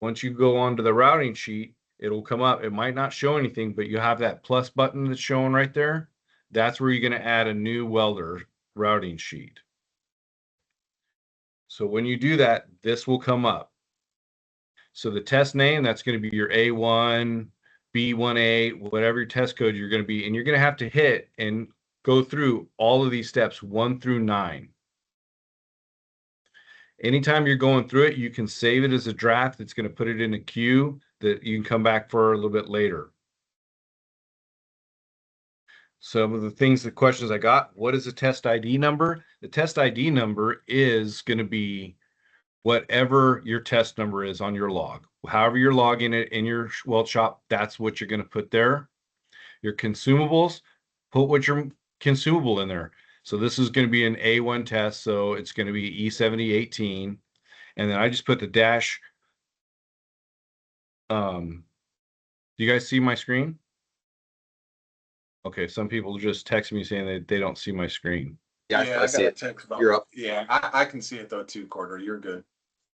Once you go onto the routing sheet, it'll come up. It might not show anything, but you have that plus button that's showing right there. That's where you're going to add a new welder routing sheet. So when you do that, this will come up. So the test name, that's going to be your A1, B1A, whatever your test code you're going to be, and you're going to have to hit and go through all of these steps 1 through 9. Anytime you're going through it, you can save it as a draft. It's going to put it in a queue that you can come back for a little bit later. Some of the questions I got, what is the test ID number? The test ID number is going to be whatever your test number is on your log. However you're logging it in your weld shop, that's what you're going to put there. Your consumables, put what your consumable in there. So this is going to be an A1 test, so it's going to be E7018. And then I just put the dash. Do you guys see my screen? Okay, some people just text me saying that they don't see my screen. Yeah, I see it. You're up. Yeah, I can see it though too, Quarter. You're good.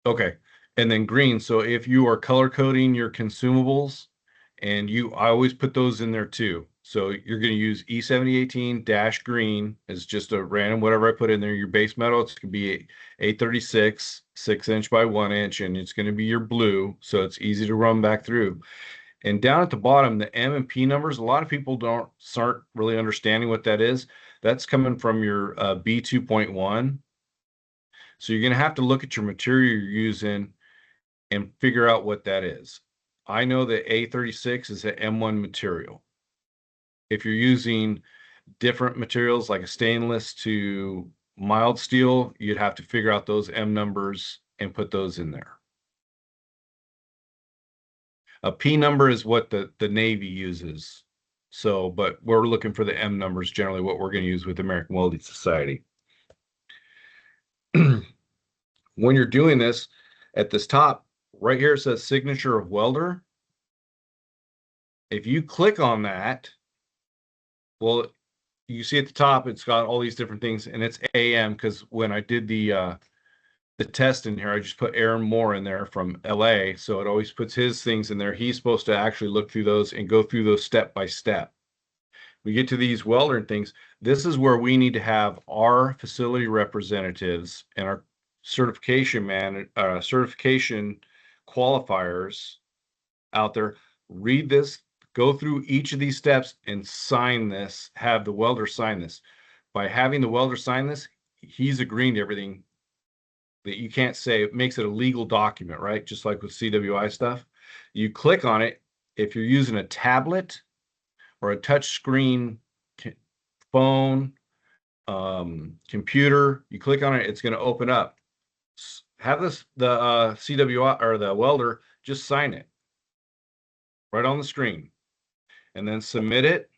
Okay, and then green. So if you are color coding your consumables, and I always put those in there too. So you're going to use E7018 dash green as just a random whatever I put in there. Your base metal, it's going to be A36, 6" by 1", and it's going to be your blue, so it's easy to run back through. And down at the bottom, the M and P numbers, a lot of people don't start really understanding what that is. That's coming from your B2.1. So you're going to have to look at your material you're using and figure out what that is. I know that A36 is an M1 material. If you're using different materials like a stainless to mild steel, you'd have to figure out those M numbers and put those in there. A P number is what the Navy uses. So, but we're looking for the M numbers, generally what we're going to use with American Welding Society. When you're doing this, at this top, right here it says signature of welder. If you click on that, well, you see at the top, it's got all these different things, and it's AM because when I did the test in here, I just put Aaron Moore in there from LA, so it always puts his things in there. He's supposed to actually look through those and go through those step by step. We get to these welder and things. This is where we need to have our facility representatives and our certification certification qualifiers out there read this, go through each of these steps and sign this, have the welder sign this. By having the welder sign this, he's agreeing to everything that you can't say. It makes it a legal document, right? Just like with CWI stuff. You click on it. If you're using a tablet or a touch screen phone, computer, you click on it, it's going to open up. Have this, the CWI or the welder, just sign it right on the screen and then submit it.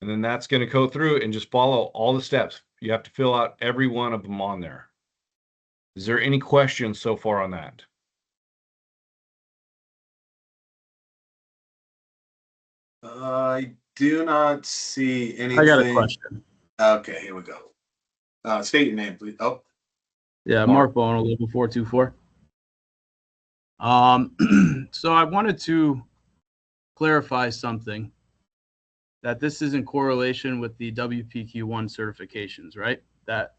And then that's going to go through and just follow all the steps. You have to fill out every one of them on there. Is there any questions so far on that? I do not see anything. I got a question. Okay, here we go. State your name, please. Oh, Yeah, Mark Bono, level 424. So I wanted to clarify something, that this is in correlation with the WPQ1 certifications, right?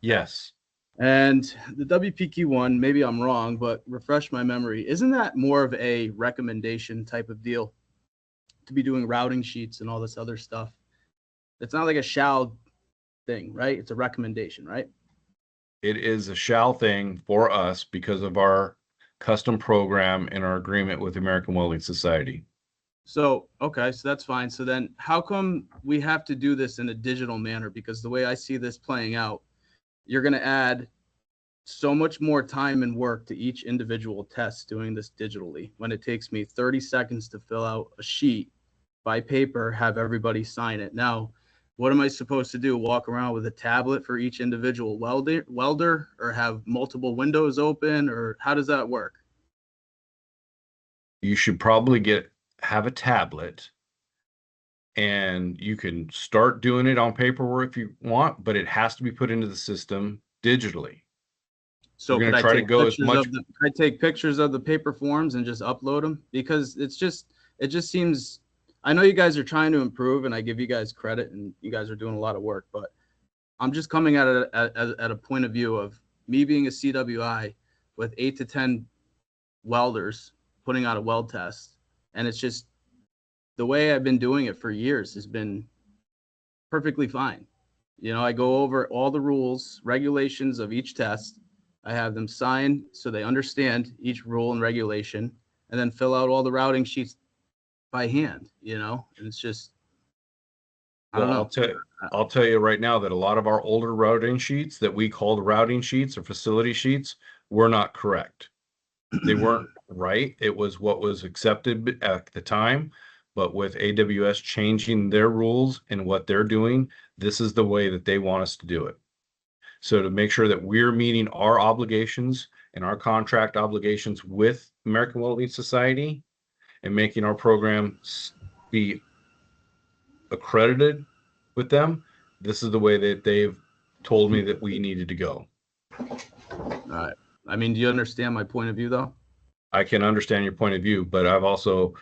Yes. And the WPQ1, maybe I'm wrong, but refresh my memory. Isn't that more of a recommendation type of deal to be doing routing sheets and all this other stuff? It's not like a shall thing, right? It's a recommendation, right? It is a shall thing for us because of our custom program and our agreement with American Welding Society. So, okay, so that's fine. So then how come we have to do this in a digital manner? Because the way I see this playing out, you're going to add so much more time and work to each individual test doing this digitally when it takes me 30 seconds to fill out a sheet by paper, have everybody sign it. Now, what am I supposed to do? Walk around with a tablet for each individual welder, or have multiple windows open, or how does that work? You should probably have a tablet, and you can start doing it on paper if you want, but it has to be put into the system digitally. So We're could gonna I try to take go as pictures much. of the, could I take pictures of the paper forms and just upload them? Because it just seems, I know you guys are trying to improve, and I give you guys credit, and you guys are doing a lot of work, but I'm just coming at it at a point of view of me being a CWI with 8 to 10 welders putting out a weld test, and it's just the way I've been doing it for years has been perfectly fine. You know, I go over all the rules, regulations of each test. I have them sign so they understand each rule and regulation, and then fill out all the routing sheets by hand, you know, and it's just, I don't know. I'll tell you right now that a lot of our older routing sheets that we called routing sheets or facility sheets were not correct. They weren't right. It was what was accepted at the time, but with AWS changing their rules and what they're doing, this is the way that they want us to do it. So to make sure that we're meeting our obligations and our contract obligations with American Welding Society and making our program be accredited with them, this is the way that they've told me that we needed to go. All right. I mean, do you understand my point of view, though? I can understand your point of view, but I've also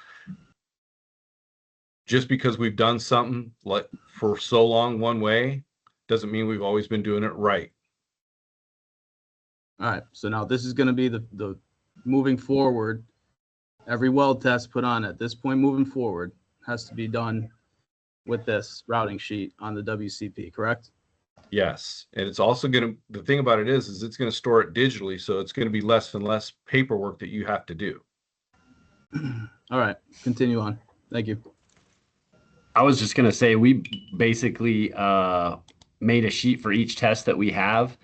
just because we've done something like for so long one way doesn't mean we've always been doing it right. All right. So now this is going to be the moving forward. Every weld test put on at this point moving forward has to be done with this routing sheet on the WCP, correct? Yes. And it's also going to, the thing about it is it's going to store it digitally. So it's going to be less and less paperwork that you have to do. All right. Continue on. Thank you. I was just going to say, we basically made a sheet for each test that we have,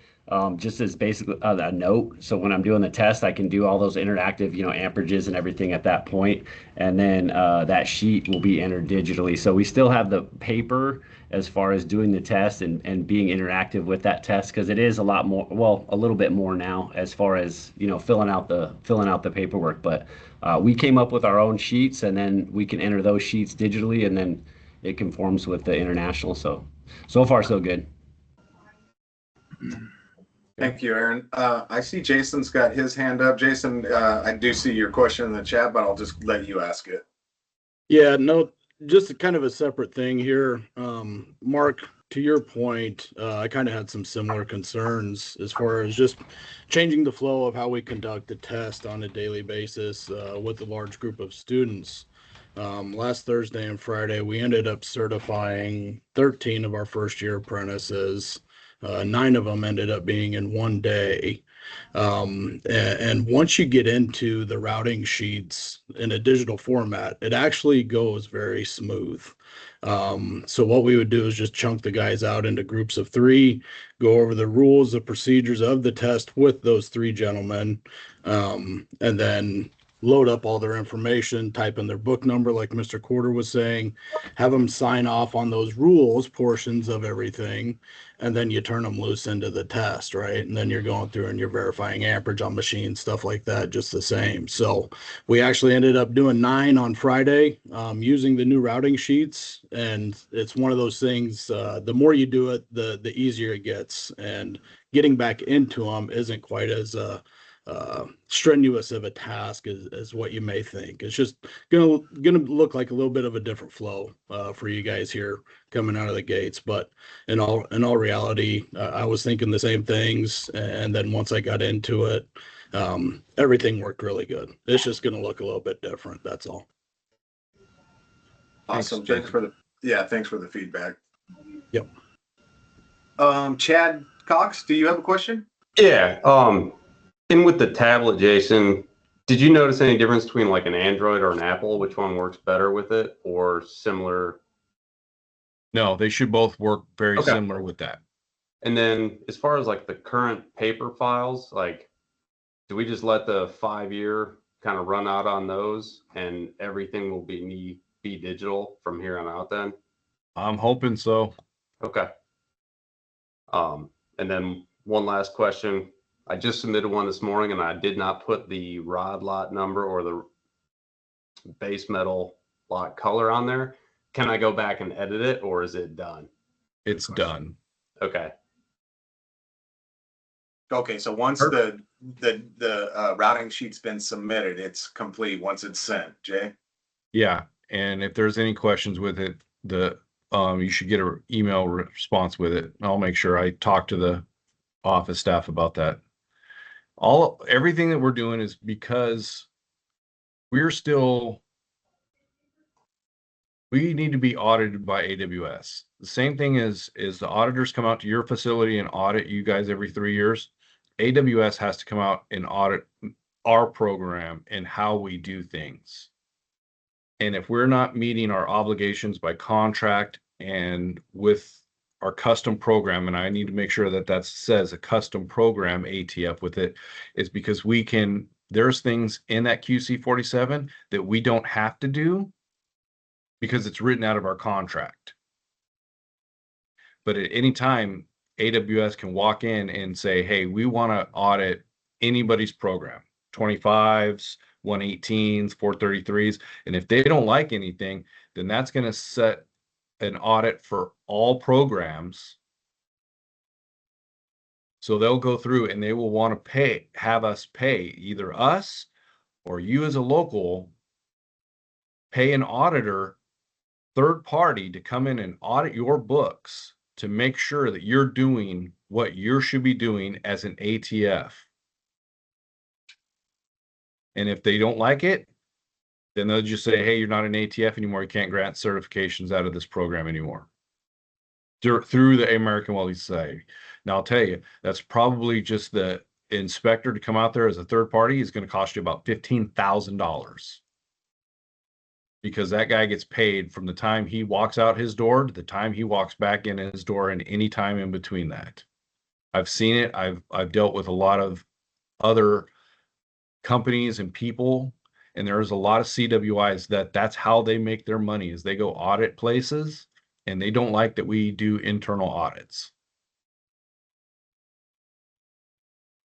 just as basically a note. So when I'm doing the test, I can do all those interactive, amperages and everything at that point. And then that sheet will be entered digitally. So we still have the paper as far as doing the test and being interactive with that test, because it is a lot more, well, a little bit more now as far as, filling out the paperwork. But we came up with our own sheets, and then we can enter those sheets digitally, and then it conforms with the international. So far so good. Thank you, Aaron. I see Jason's got his hand up. Jason, I do see your question in the chat, but I'll just let you ask it. Yeah, no, just kind of a separate thing here. Mark, to your point, I kind of had some similar concerns as far as just changing the flow of how we conduct the test on a daily basis with a large group of students. Last Thursday and Friday, we ended up certifying 13 of our first year apprentices. 9 of them ended up being in one day. And once you get into the routing sheets in a digital format, it actually goes very smooth. So what we would do is just chunk the guys out into groups of 3, go over the rules, the procedures of the test with those 3 gentlemen, and then load up all their information, type in their book number, like Mr. Quarter was saying, have them sign off on those rules portions of everything, and then you turn them loose into the test, right? And then you're going through and you're verifying amperage on machines, stuff like that, just the same. So we actually ended up doing 9 on Friday using the new routing sheets, and it's one of those things, the more you do it, the easier it gets, and getting back into them isn't quite as strenuous of a task as what you may think. It's just gonna look like a little bit of a different flow for you guys here coming out of the gates. But in all reality, I was thinking the same things, and then once I got into it, everything worked really good. It's just gonna look a little bit different. That's all. Awesome. Thanks Thanks for the feedback. Yep. Chad Cox, do you have a question? Yeah. And with the tablet, Jason, did you notice any difference between like an Android or an Apple? Which one works better with it, or similar? No, they should both work very Okay. similar with that. And then as far as like the current paper files, like, do we just let the 5-year kind of run out on those, and everything will be digital from here on out then? I'm hoping so. Okay. And then one last question. I just submitted one this morning, and I did not put the rod lot number or the base metal lot color on there. Can I go back and edit it, or is it done? It's done. Okay. Okay, so once the routing sheet's been submitted, it's complete once it's sent. Jay? Yeah. And if there's any questions with it, you should get an email response with it. I'll make sure I talk to the office staff about that. Everything that we're doing is because we need to be audited by AWS. The same thing is the auditors come out to your facility and audit you guys every 3 years. AWS has to come out and audit our program and how we do things. And if we're not meeting our obligations by contract and with our custom program, and I need to make sure that says a custom program ATF with it, is because there's things in that QC 47 that we don't have to do because it's written out of our contract. But at any time, AWS can walk in and say, hey, we want to audit anybody's program, 25s, 118s, 433s. And if they don't like anything, then that's going to set an audit for all programs. So they'll go through and they will want to have us pay, either us or you as a local, pay an auditor third party to come in and audit your books to make sure that you're doing what you should be doing as an ATF. And if they don't like it, then they'll just say, hey, you're not an ATF anymore. You can't grant certifications out of this program anymore through the American Welding Society. Now, I'll tell you, that's probably just the inspector to come out there as a third party is going to cost you about $15,000. Because that guy gets paid from the time he walks out his door to the time he walks back in his door and any time in between that. I've seen it. I've dealt with a lot of other companies and people, and there's a lot of CWIs that's how they make their money is they go audit places and they don't like that we do internal audits.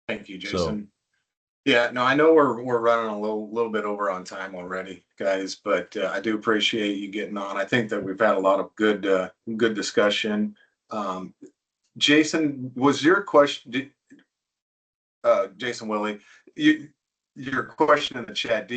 Thank you, Jason. Yeah, no, I know we're running a little bit over on time already, guys, but I do appreciate you getting on. I think that we've had a lot of good discussion. Jason, was your question, Jason Willie, your question in the chat,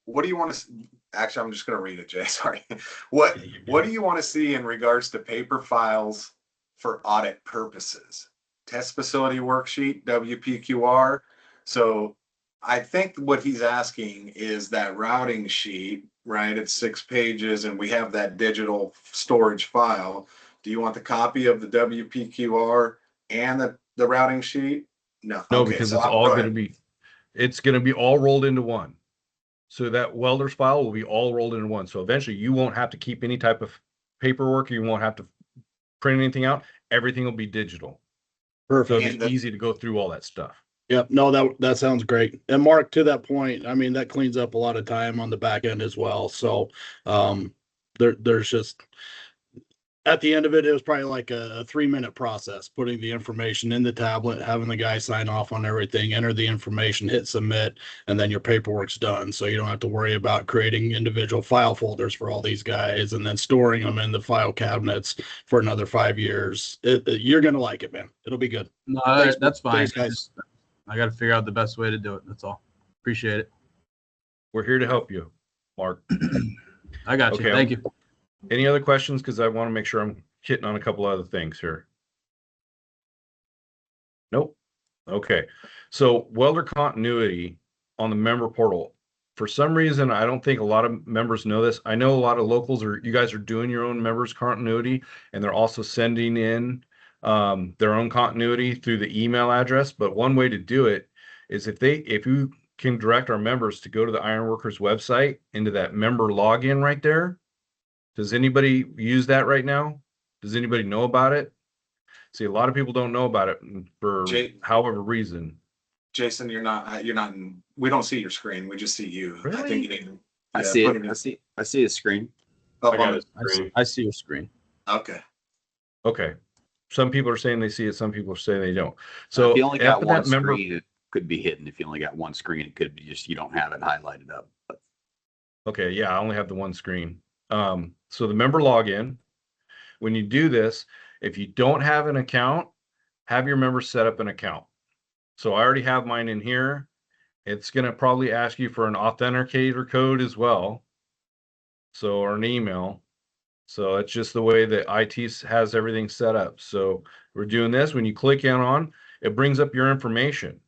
what do you want to, actually, I'm just going to read it, Jay, sorry. What do you want to see in regards to paper files for audit purposes? Test facility worksheet, WPQR. So I think what he's asking is that routing sheet, right? It's 6 pages and we have that digital storage file. Do you want the copy of the WPQR and the routing sheet? No. No, Okay, because so it's all going to be all rolled into one. So that welder's file will be all rolled into one. So eventually you won't have to keep any type of paperwork. You won't have to print anything out. Everything will be digital. Perfect. So it'll be easy to go through all that stuff. Yep. No, that sounds great. And Mark, to that point, I mean, that cleans up a lot of time on the back end as well. So there's just, at the end of it, it was probably like a 3-minute process, putting the information in the tablet, having the guy sign off on everything, enter the information, hit submit, and then your paperwork's done. So you don't have to worry about creating individual file folders for all these guys and then storing them in the file cabinets for another 5 years. You're going to like it, man. It'll be good. No, Thanks, that's fine. thanks, guys. I got to figure out the best way to do it. That's all. Appreciate it. We're here to help you, Mark. I got you. Okay, Thank you. Any other questions? Because I want to make sure I'm hitting on a couple other things here. Nope. Okay. So welder continuity on the member portal. For some reason, I don't think a lot of members know this. I know a lot of locals you guys are doing your own members continuity, and they're also sending in their own continuity through the email address. But one way to do it is if you can direct our members to go to the Ironworkers website into that member login right there. Does anybody use that right now? Does anybody know about it? See, a lot of people don't know about it for however reason. Jason, you're not we don't see your screen. We just see you. Really? I think you need to. I see it. I see a screen. Up I on got the a screen. I see your screen. Okay. Okay. Some people are saying they see it. Some people are saying they don't. So if you only got after one that member, screen, it could be hidden. If you only got one screen, it could be just you don't have it highlighted up. But okay, yeah, I only have the one screen. So the member login, when you do this, if you don't have an account, have your members set up an account. So I already have mine in here. It's going to probably ask you for an authenticator code as well. So, or an email. So it's just the way that IT has everything set up. So we're doing this. When you click in on, it brings up your information.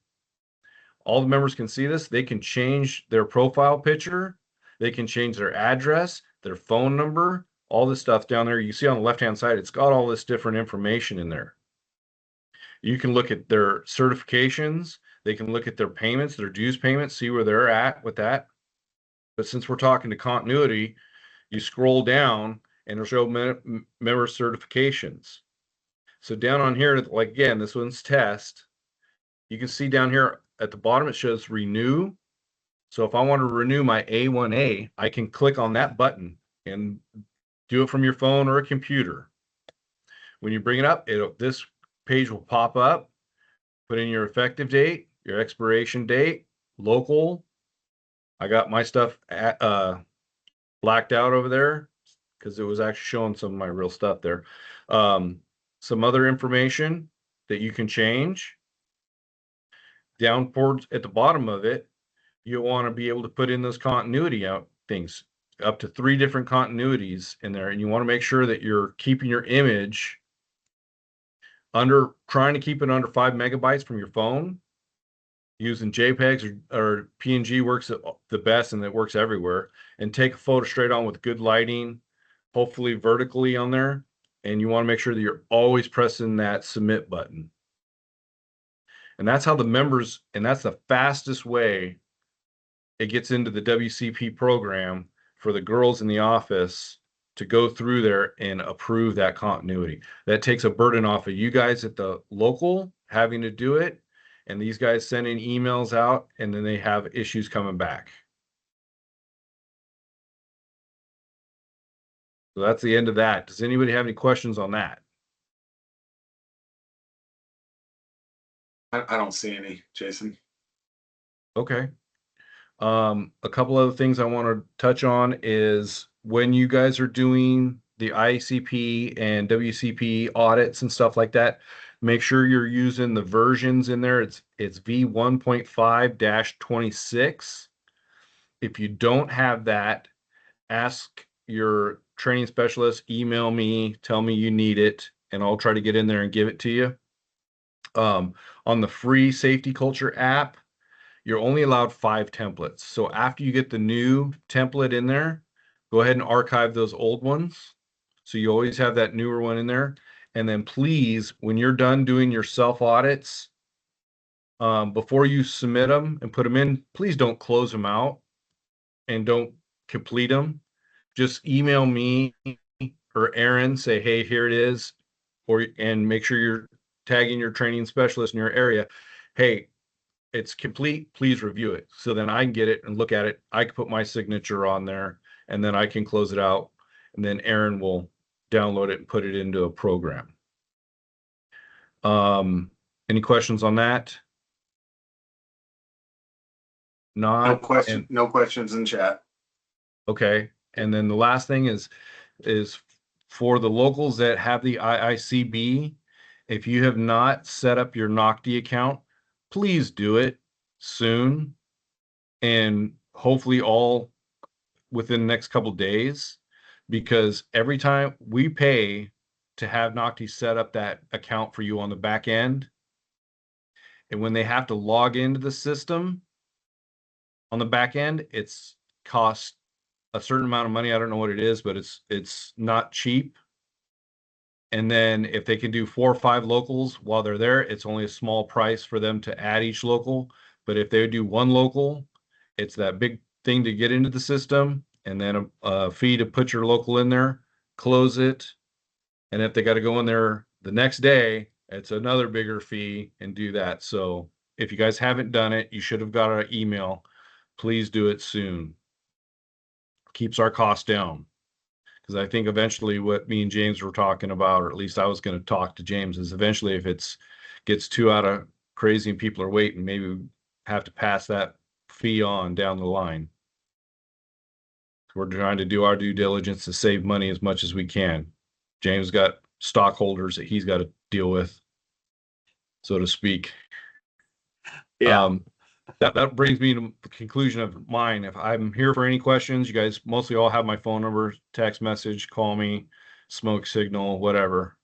All the members can see this. They can change their profile picture. They can change their address, their phone number, all this stuff down there. You see on the left-hand side, it's got all this different information in there. You can look at their certifications. They can look at their payments, their dues payments, see where they're at with that. But since we're talking to continuity, you scroll down and it'll show member certifications. So down on here, like again, this one's test. You can see down here at the bottom, it shows renew. So if I want to renew my A1A, I can click on that button and do it from your phone or a computer. When you bring it up, this page will pop up. Put in your effective date, your expiration date, local. I got my stuff blacked out over there because it was actually showing some of my real stuff there. Some other information that you can change. Down towards at the bottom of it, you want to be able to put in those continuity out things. up to 3 different continuities in there, and you want to make sure that you're keeping your image trying to keep it under 5 megabytes from your phone. Using JPEGs or PNG works the best, and it works everywhere. And take a photo straight on with good lighting, hopefully vertically on there. And you want to make sure that you're always pressing that submit button. And that's how the members, and that's the fastest way it gets into the WCP program for the girls in the office to go through there and approve that continuity. That takes a burden off of you guys at the local having to do it, and these guys sending emails out, and then they have issues coming back. So that's the end of that. Does anybody have any questions on that? I don't see any, Jason. Okay. A couple other things I want to touch on is when you guys are doing the ICP and WCP audits and stuff like that, make sure you're using the versions in there. It's V1.5-26. If you don't have that, ask your training specialist, email me, tell me you need it, and I'll try to get in there and give it to you. On the free safety culture app, you're only allowed 5 templates. So after you get the new template in there, go ahead and archive those old ones. So you always have that newer one in there. And then please, when you're done doing your self audits, before you submit them and put them in, please don't close them out and don't complete them. Just email me or Aaron, say, hey, here it is. And make sure you're tagging your training specialist in your area. Hey, it's complete, please review it. So then I can get it and look at it. I can put my signature on there, and then I can close it out. And then Aaron will download it and put it into a program. Any questions on that? No questions in chat. Okay. And then the last thing is for the locals that have the IICB, if you have not set up your NOCD account, please do it soon, and hopefully all within the next couple days, because every time we pay to have NOCD set up that account for you on the back end, and when they have to log into the system on the back end, it's cost a certain amount of money. I don't know what it is, but it's not cheap. And then if they can do 4 or 5 locals while they're there, it's only a small price for them to add each local. But if they do 1 local, it's that big thing to get into the system, and then a fee to put your local in there, close it. And if they got to go in there the next day, it's another bigger fee and do that. So if you guys haven't done it, you should have got an email. Please do it soon. Keeps our costs down. Because I think eventually what me and James were talking about, or at least I was going to talk to James, is eventually if it's gets too out of crazy and people are waiting, maybe we have to pass that fee on down the line. We're trying to do our due diligence to save money as much as we can. James got stockholders that he's got to deal with, so to speak. Yeah. That brings me to the conclusion of mine. If I'm here for any questions, you guys mostly all have my phone number, text message, call me, smoke signal, whatever.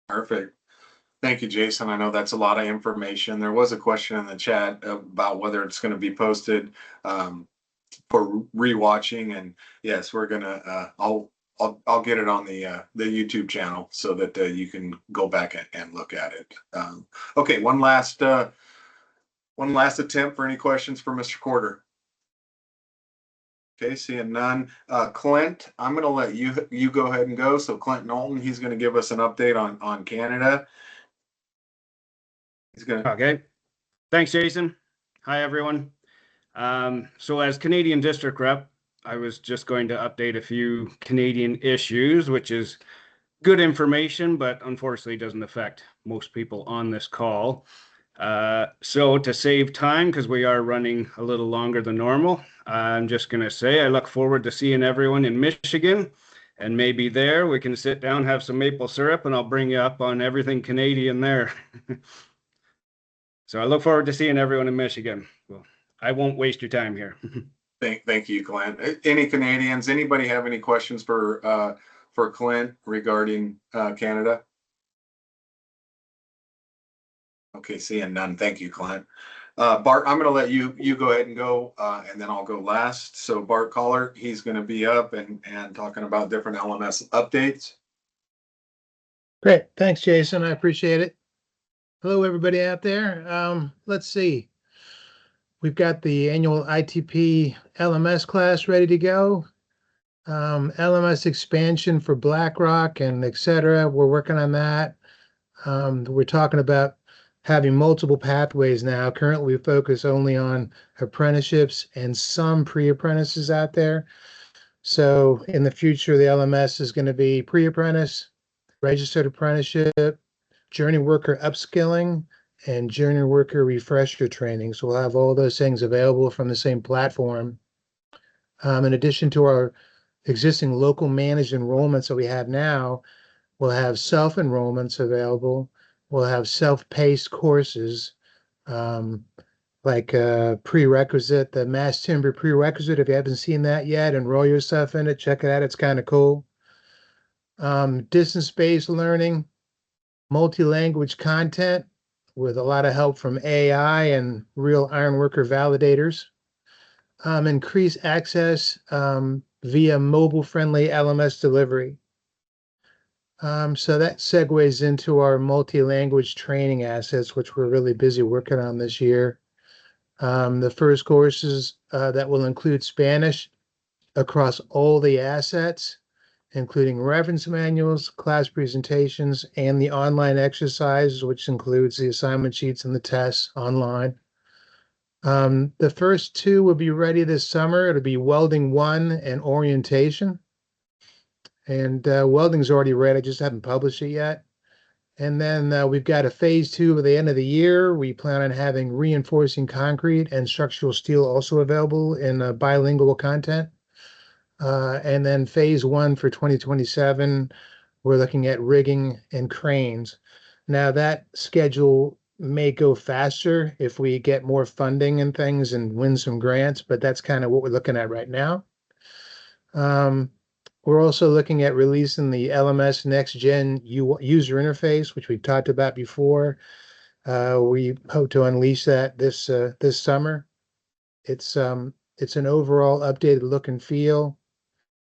Perfect. Thank you, Jason. I know that's a lot of information. There was a question in the chat about whether it's going to be posted for rewatching, and yes, we're gonna. I'll get it on the YouTube channel so that you can go back and look at it. Okay, one last attempt for any questions for Mr. Corder. Okay, seeing none. Clint, I'm going to let you go ahead and go. So Clint Knowlton, he's going to give us an update on Canada. He's going to. Okay. Thanks, Jason. Hi, everyone. So as Canadian District Rep, I was just going to update a few Canadian issues, which is good information, but unfortunately doesn't affect most people on this call. So to save time, because we are running a little longer than normal, I'm just going to say I look forward to seeing everyone in Michigan, and maybe there we can sit down, have some maple syrup, and I'll bring you up on everything Canadian there. So I look forward to seeing everyone in Michigan. Well, I won't waste your time here. Thank you, Clint. Any Canadians, anybody have any questions for Clint regarding Canada? Okay, seeing none. Thank you, Clint. Bart, I'm going to let you go ahead and go, and then I'll go last. So Bart Collart, he's going to be up and talking about different LMS updates. Great. Thanks, Jason. I appreciate it. Hello, everybody out there. Let's see. We've got the annual ITP LMS class ready to go. LMS expansion for BlackRock and et cetera. We're working on that. We're talking about having multiple pathways now. Currently, we focus only on apprenticeships and some pre-apprentices out there. So in the future, the LMS is going to be pre-apprentice, registered apprenticeship, journey worker upskilling, and journey worker refresher training. So we'll have all those things available from the same platform. In addition to our existing local managed enrollments that we have now, we'll have self-enrollments available. We'll have self-paced courses, like prerequisite, the Mass Timber prerequisite. If you haven't seen that yet, enroll yourself in it. Check it out. It's kind of cool. Distance-based learning, multi-language content with a lot of help from AI and real ironworker validators. Increase access via mobile-friendly LMS delivery. So that segues into our multi-language training assets, which we're really busy working on this year. The first courses that will include Spanish across all the assets, including reference manuals, class presentations, and the online exercises, which includes the assignment sheets and the tests online. The first two will be ready this summer. It'll be Welding 1 and Orientation. And welding's already ready, I just haven't published it yet. And then we've got a phase 2 at the end of the year. We plan on having reinforcing concrete and structural steel also available in bilingual content. And then phase 1 for 2027, we're looking at rigging and cranes. Now that schedule may go faster if we get more funding and things and win some grants, but that's kind of what we're looking at right now. We're also looking at releasing the LMS Next Gen user interface, which we've talked about before. We hope to unleash that this summer. It's an overall updated look and feel.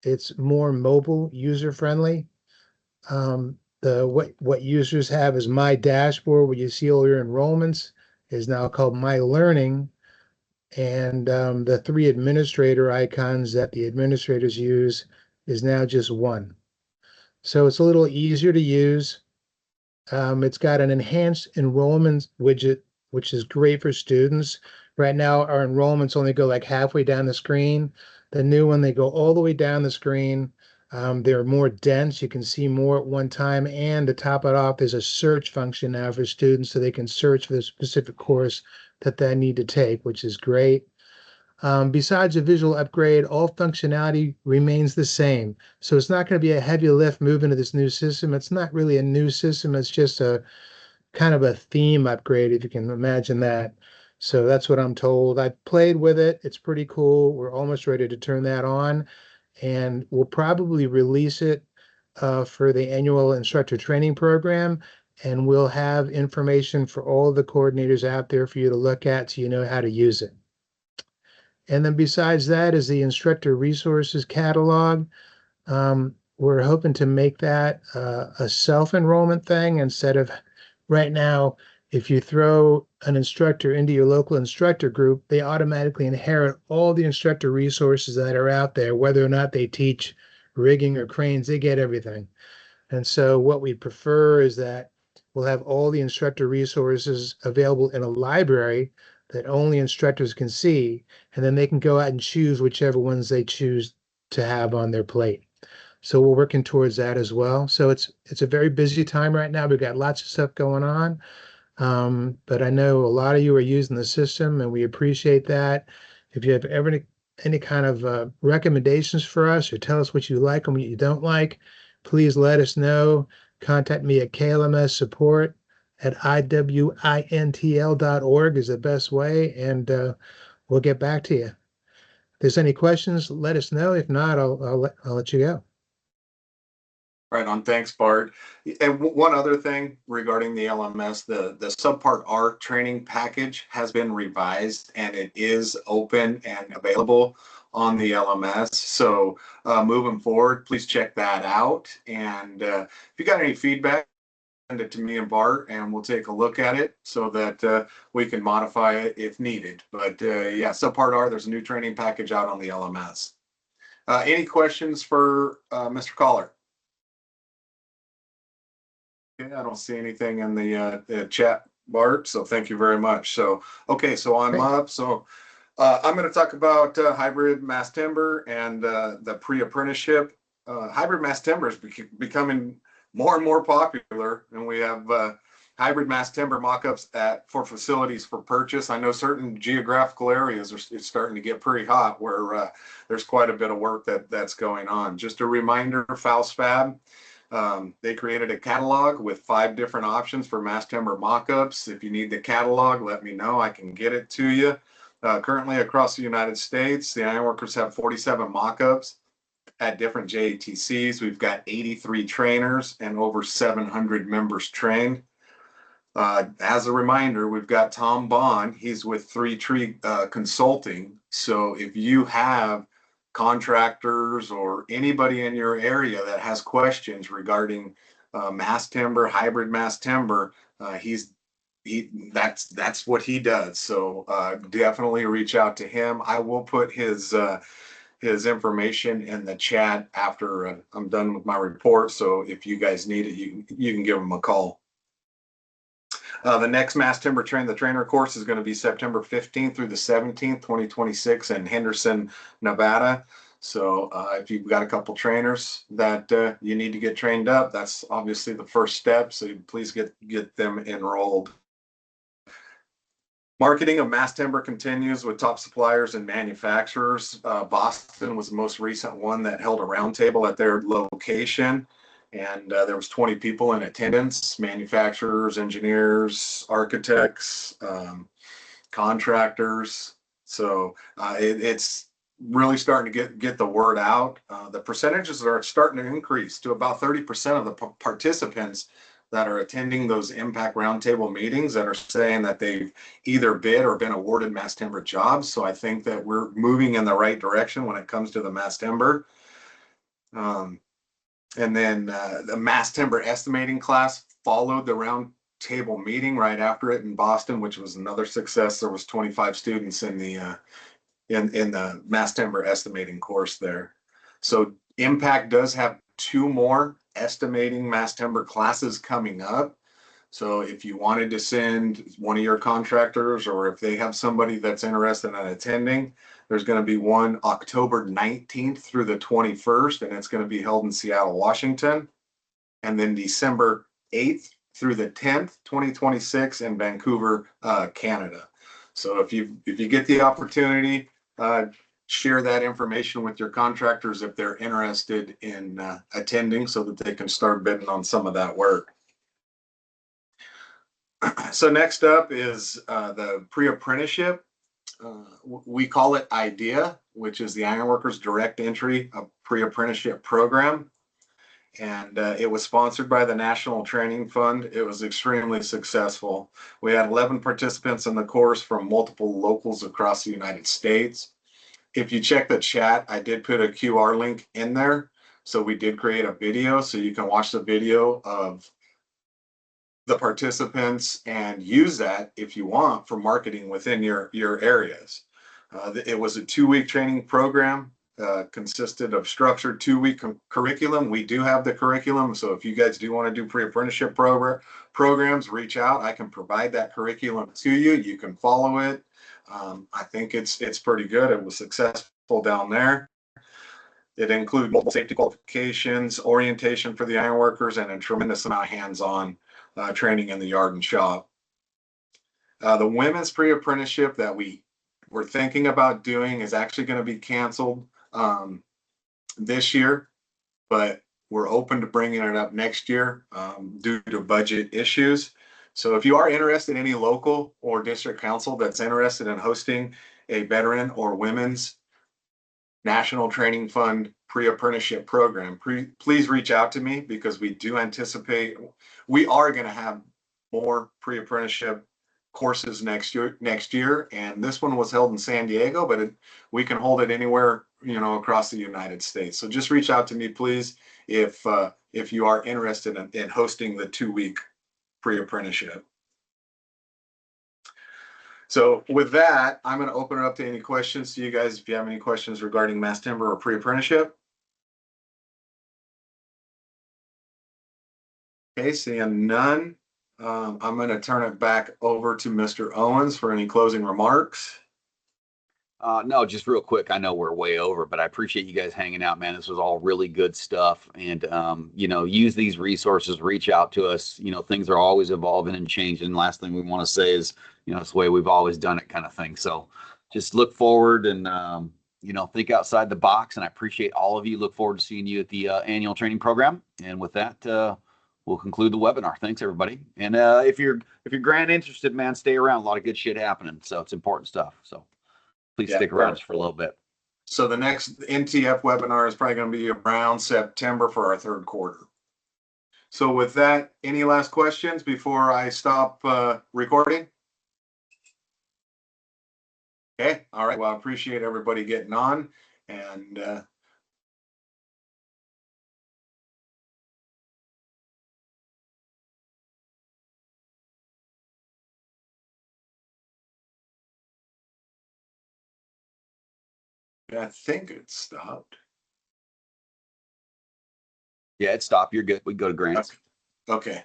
It's more mobile, user friendly. What users have is My Dashboard, where you see all your enrollments, is now called My Learning. And the 3 administrator icons that the administrators use is now just 1. So it's a little easier to use. It's got an enhanced enrollment widget, which is great for students. Right now, our enrollments only go like halfway down the screen. The new one, they go all the way down the screen. They're more dense. You can see more at one time. And to top it off, there's a search function now for students so they can search for the specific course that they need to take, which is great. Besides a visual upgrade, all functionality remains the same. So it's not going to be a heavy lift moving to this new system. It's not really a new system. It's just a kind of a theme upgrade, if you can imagine that. So that's what I'm told. I've played with it. It's pretty cool. We're almost ready to turn that on. And we'll probably release it for the annual instructor training program. And we'll have information for all the coordinators out there for you to look at so you know how to use it. And then besides that is the instructor resources catalog. We're hoping to make that a self-enrollment thing instead of right now, if you throw an instructor into your local instructor group, they automatically inherit all the instructor resources that are out there, whether or not they teach rigging or cranes, they get everything. And so what we prefer is that we'll have all the instructor resources available in a library that only instructors can see, and then they can go out and choose whichever ones they choose to have on their plate. So we're working towards that as well. So it's a very busy time right now. We've got lots of stuff going on, but I know a lot of you are using the system, and we appreciate that. If you have ever any kind of recommendations for us, or tell us what you like and what you don't like, please let us know. Contact me at klmssupport@iwintl.org is the best way, and we'll get back to you. there's any questions, let us know. If not, I'll let you go. Right on. Thanks, Bart. And one other thing regarding the LMS, the Subpart R training package has been revised and it is open and available on the LMS. So moving forward, please check that out. And if you got any feedback, send it to me and Bart, and we'll take a look at it so that we can modify it if needed. But yeah, Subpart R, there's a new training package out on the LMS. Any questions for Mr. Collart? Okay, I don't see anything in the chat, Bart, so thank you very much. So, okay, so I'm up. So I'm going to talk about hybrid mass timber and the pre-apprenticeship. Hybrid mass timber is becoming more and more popular, and we have hybrid mass timber mock-ups for facilities for purchase. I know certain geographical areas it's starting to get pretty hot where there's quite a bit of work that's going on. Just a reminder, Faust Fab, they created a catalog with 5 different options for mass timber mock-ups. If you need the catalog, let me know. I can get it to you. Currently across the United States, the ironworkers have 47 mock-ups at different JATCs. We've got 83 trainers and over 700 members trained. As a reminder, we've got Tom Bond. He's with 3 Tree Consulting. So if you have contractors or anybody in your area that has questions regarding mass timber, hybrid mass timber, that's what he does. So definitely reach out to him. I will put his information in the chat after I'm done with my report. So if you guys need it, you can give him a call. The next mass timber the trainer course is going to be September 15th through the 17th, 2026 in Henderson, Nevada. So if you've got a couple trainers that you need to get trained up, that's obviously the first step. So please get them enrolled. Marketing of mass timber continues with top suppliers and manufacturers. Boston was the most recent one that held a roundtable at their location. And there was 20 people in attendance, manufacturers, engineers, architects, contractors. So it's really starting to get the word out. The percentages are starting to increase to about 30% of the participants that are attending those impact roundtable meetings that are saying that they've either bid or been awarded mass timber jobs. So I think that we're moving in the right direction when it comes to the mass timber. And then the mass timber estimating class followed the round table meeting right after it in Boston, which was another success. There was 25 students in the mass timber estimating course there. So Impact does have 2 more estimating mass timber classes coming up. So if you wanted to send one of your contractors, or if they have somebody that's interested in attending, there's going to be one October 19th through the 21st, and it's going to be held in Seattle, Washington. And then December 8th through the 10th, 2026 in Vancouver, Canada. So if you get the opportunity, share that information with your contractors if they're interested in attending so that they can start bidding on some of that work. So next up is the pre-apprenticeship. We call it IDEA, which is the Ironworkers Direct Entry Pre-Apprenticeship Program. And it was sponsored by the National Training Fund. It was extremely successful. We had 11 participants in the course from multiple locals across the United States. If you check the chat, I did put a QR link in there. So we did create a video, so you can watch the video of the participants and use that if you want for marketing within your areas. It was a 2-week training program, consisted of structured 2-week curriculum. We do have the curriculum, so if you guys do want to do pre-apprenticeship programs, reach out. I can provide that curriculum to you. You can follow it. I think it's pretty good. It was successful down there. It includes multiple safety qualifications, orientation for the ironworkers, and a tremendous amount of hands-on training in the yard and shop. The women's pre-apprenticeship that we were thinking about doing is actually going to be canceled this year, but we're open to bringing it up next year due to budget issues. So if you are interested, any local or district council that's interested in hosting a veteran or women's National Training Fund pre-apprenticeship program. Please reach out to me because we do anticipate we are going to have more pre-apprenticeship courses next year. And this one was held in San Diego, but we can hold it anywhere, across the United States. So just reach out to me, please, if you are interested in hosting the 2-week pre-apprenticeship. So with that, I'm going to open it up to any questions to you guys. If you have any questions regarding mass timber or pre-apprenticeship. Okay, seeing none, I'm going to turn it back over to Mr. Owens for any closing remarks. No, just real quick. I know we're way over, but I appreciate you guys hanging out, man. This was all really good stuff. And, use these resources, reach out to us. Things are always evolving and changing. Last thing we want to say is, it's the way we've always done it kind of thing. So just look forward and, think outside the box. And I appreciate all of you. Look forward to seeing you at the annual training program. And with that, we'll conclude the webinar. Thanks, everybody. And if you're grant interested, man, stay around. A lot of good shit happening. So it's important stuff. So please stick around just for a little bit. So the next NTF webinar is probably going to be around September for our 3rd quarter. So with that, any last questions before I stop recording? Okay. All right. Well, I appreciate everybody getting on, and I think it stopped. Yeah, it stopped. You're good. We go to grants. Okay.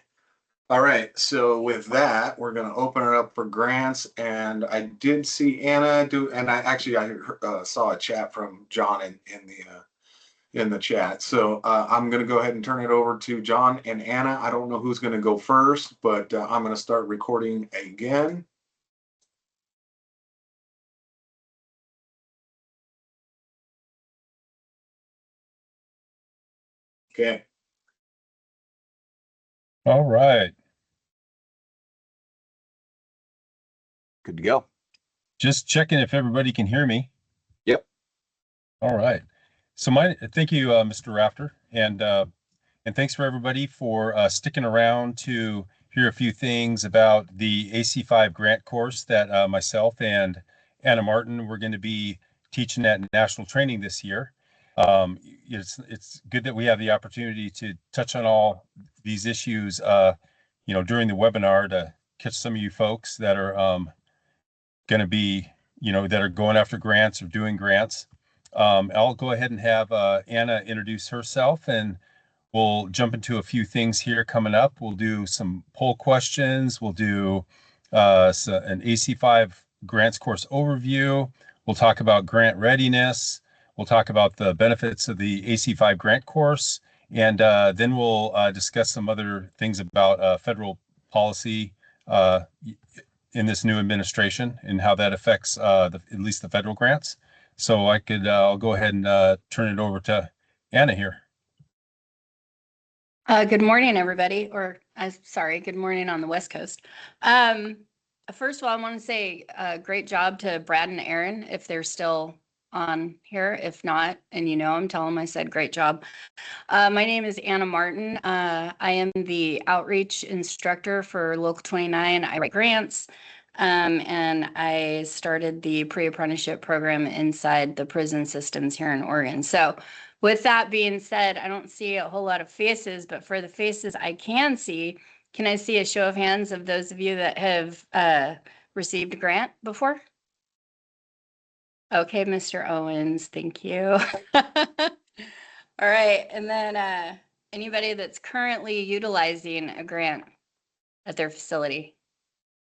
All right. So with that, we're going to open it up for grants. And I did see Anna do, and I saw a chat from John in the chat. So I'm going to go ahead and turn it over to John and Anna. I don't know who's going to go first, but I'm going to start recording again. Okay. All right. Good to go. Just checking if everybody can hear me. Yep. All right. So thank you, Mr. Rafter, and thanks for everybody for sticking around to hear a few things about the AC5 grant course that myself and Anna Martin were going to be teaching at national training this year. It's good that we have the opportunity to touch on all these issues, during the webinar to catch some of you folks that are going to be, that are going after grants or doing grants. I'll go ahead and have Anna introduce herself, and we'll jump into a few things here coming up. We'll do some poll questions. We'll do an AC5 grants course overview. We'll talk about grant readiness. We'll talk about the benefits of the AC5 grant course. And then we'll discuss some other things about federal policy in this new administration and how that affects at least the federal grants. So I'll go ahead and turn it over to Anna here. Good morning, everybody, good morning on the West Coast. First of all, I want to say great job to Brad and Aaron if they're still on here. If not, and them, tell them I said great job. My name is Anna Martin. I am the outreach instructor for Local 29. I write grants, and I started the pre-apprenticeship program inside the prison systems here in Oregon. So with that being said, I don't see a whole lot of faces, but for the faces I can see, can I see a show of hands of those of you that have received a grant before? Okay, Mr. Owens, thank you. All right, and then anybody that's currently utilizing a grant at their facility?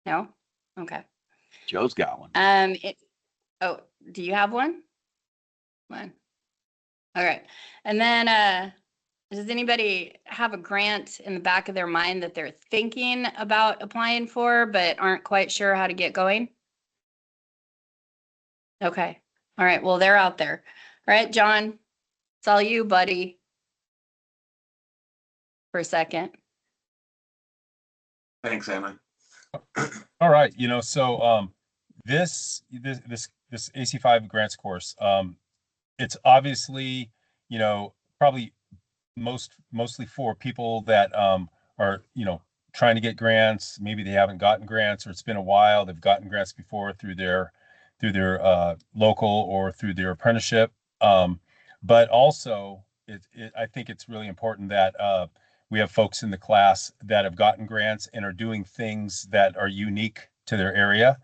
No? Okay. Joe's got one. Do you have one? One. All right. And then does anybody have a grant in the back of their mind that they're thinking about applying for but aren't quite sure how to get going? Okay. All right. Well, they're out there. All right, John, it's all you, buddy. For a second. Thanks, Anna. All right. So this AC5 grants course, it's obviously, probably mostly for people that are, trying to get grants. Maybe they haven't gotten grants, or it's been a while. They've gotten grants before through their local or through their apprenticeship. But also, I think it's really important that we have folks in the class that have gotten grants and are doing things that are unique to their area.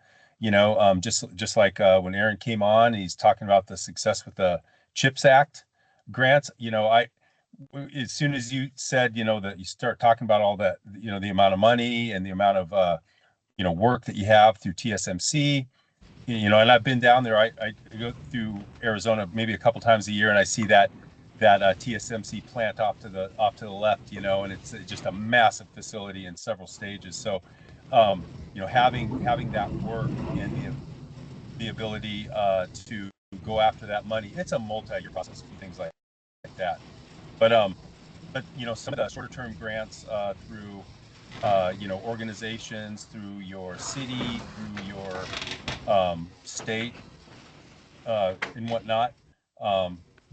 Just like when Aaron came on, he's talking about the success with the CHIPS Act grants. As soon as you said, that you start talking about all that, the amount of money and the amount of, work that you have through TSMC, and I've been down there. I go through Arizona maybe a couple times a year, and I see that TSMC plant off to the left, and it's just a massive facility in several stages. So, having that work and the ability to go after that money, it's a multi-year process for things like that. But some of the shorter term grants through organizations, through your city, through your state, and whatnot,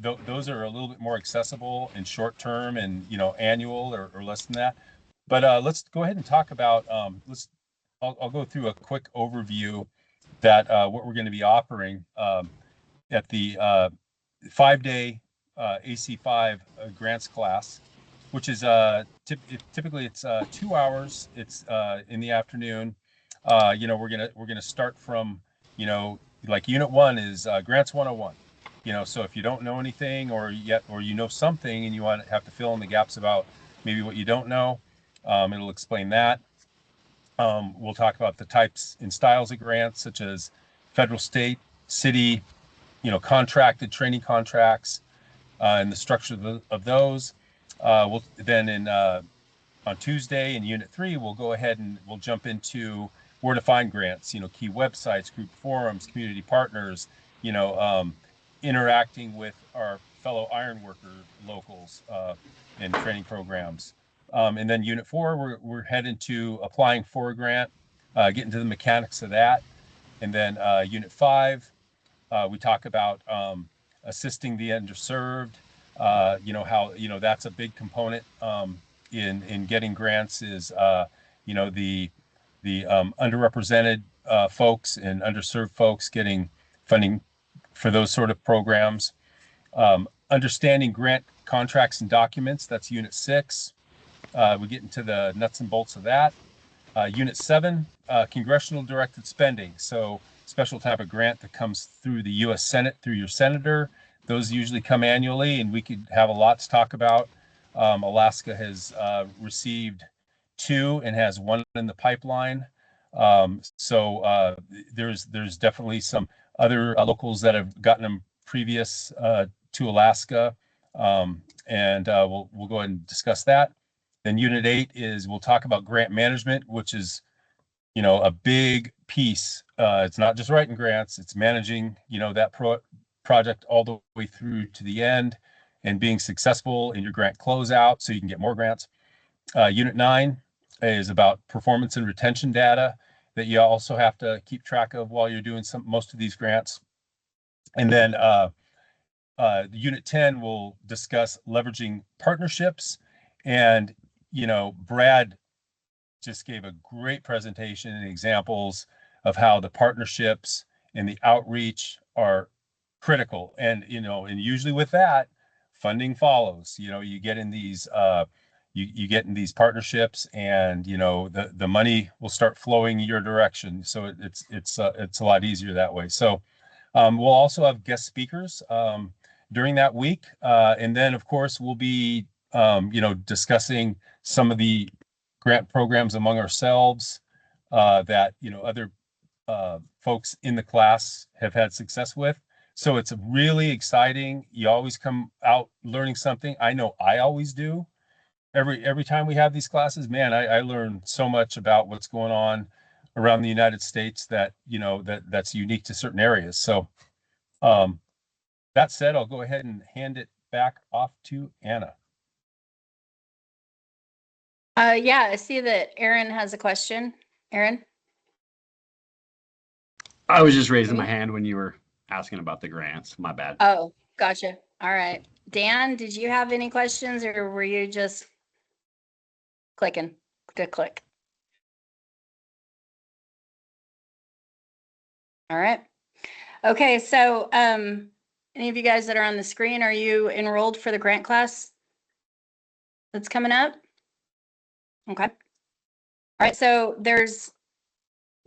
those are a little bit more accessible and short term and annual or less than that. But let's go ahead and talk about I'll go through a quick overview that what we're going to be offering at the 5-day AC5 grants class, which is typically it's 2 hours. It's in the afternoon. We're gonna start from like Unit 1 is Grants 101. So if you don't know anything or you know something and you have to fill in the gaps about maybe what you don't know, it'll explain that. We'll talk about the types and styles of grants, such as federal, state, city, contracted training contracts, and the structure of those. We'll then on Tuesday in Unit 3, we'll go ahead and we'll jump into where to find grants, key websites, group forums, community partners, interacting with our fellow ironworker locals and training programs. And then Unit 4, we're heading to applying for a grant, getting to the mechanics of that. And then Unit 5, we talk about assisting the underserved, how, that's a big component in getting grants is, the underrepresented folks and underserved folks getting funding for those sort of programs. Understanding grant contracts and documents, that's Unit 6. We get into the nuts and bolts of that. Unit 7, congressional directed spending. So special type of grant that comes through the U.S. Senate, through your senator. Those usually come annually, and we could have a lot to talk about. Alaska has received 2 and has 1 in the pipeline. So there's definitely some other locals that have gotten them previous to Alaska, and we'll go ahead and discuss that. Then Unit 8 is we'll talk about grant management, which is a big piece. It's not just writing grants; it's managing that project all the way through to the end and being successful in your grant closeout so you can get more grants. Unit 9 is about performance and retention data that you also have to keep track of while you're doing most of these grants. And then Unit 10 will discuss leveraging partnerships. And, Brad just gave a great presentation and examples of how the partnerships and the outreach are critical. And, and usually with that, funding follows. You get in these you get in these partnerships, and the money will start flowing your direction. So it's a lot easier that way. So we'll also have guest speakers during that week, and then of course we'll be discussing some of the grant programs among ourselves that other folks in the class have had success with. So it's really exciting. You always come out learning something. I know I always do. Every time we have these classes, man, I learn so much about what's going on around the United States that that's unique to certain areas. So that said, I'll go ahead and hand it back off to Anna. Yeah, I see that Aaron has a question. Aaron? I was just raising my hand when you were asking about the grants. My bad. Oh, Gotcha. All right. Dan, did you have any questions or were you just clicking to click? All right. Okay, so any of you guys that are on the screen, are you enrolled for the grant class that's coming up? Okay. All right, so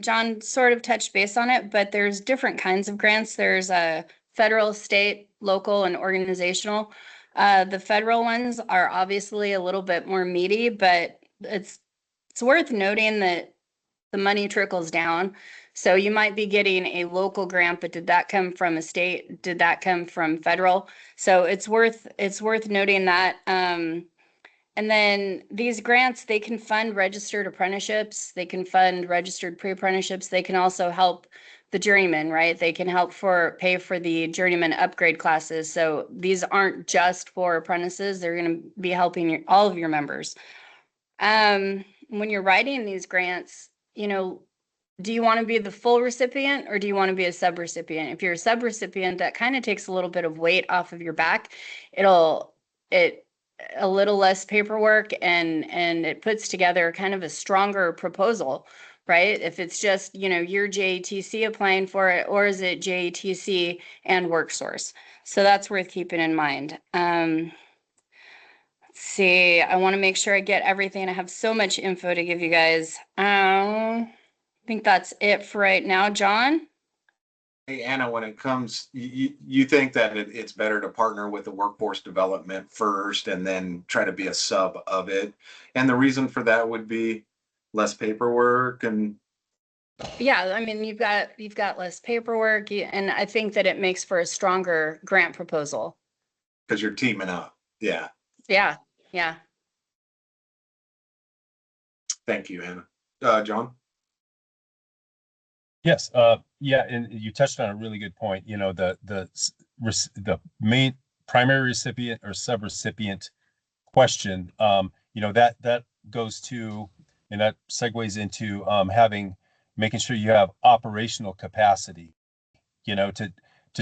John sort of touched base on it, but there's different kinds of grants. There's a federal, state, local, and organizational. The federal ones are obviously a little bit more meaty, but it's worth noting that the money trickles down. So you might be getting a local grant, but did that come from a state? Did that come from federal? So it's worth noting that. And then these grants, they can fund registered apprenticeships. They can fund registered pre-apprenticeships. They can also help the journeyman, right? They can help pay for the journeyman upgrade classes. So these aren't just for apprentices. They're going to be helping all of your members. When you're writing these grants, do you want to be the full recipient or do you want to be a sub-recipient? If you're a sub-recipient, that kind of takes a little bit of weight off of your back. A little less paperwork and it puts together kind of a stronger proposal, right? If it's just, your JATC applying for it, or is it JATC and WorkSource? So that's worth keeping in mind. Let's see, I want to make sure I get everything. I have so much info to give you guys. I think that's it for right now. John? Hey, Anna, when it comes, you think that it's better to partner with the workforce development first and then try to be a sub of it. And the reason for that would be less paperwork and. Yeah, I mean, you've got less paperwork and I think that it makes for a stronger grant proposal. Because you're teaming up. Yeah. Yeah. Yeah. Thank you, Anna. John? Yes, yeah, and you touched on a really good point. The main primary recipient or sub-recipient question, that goes to, and that segues into making sure you have operational capacity, to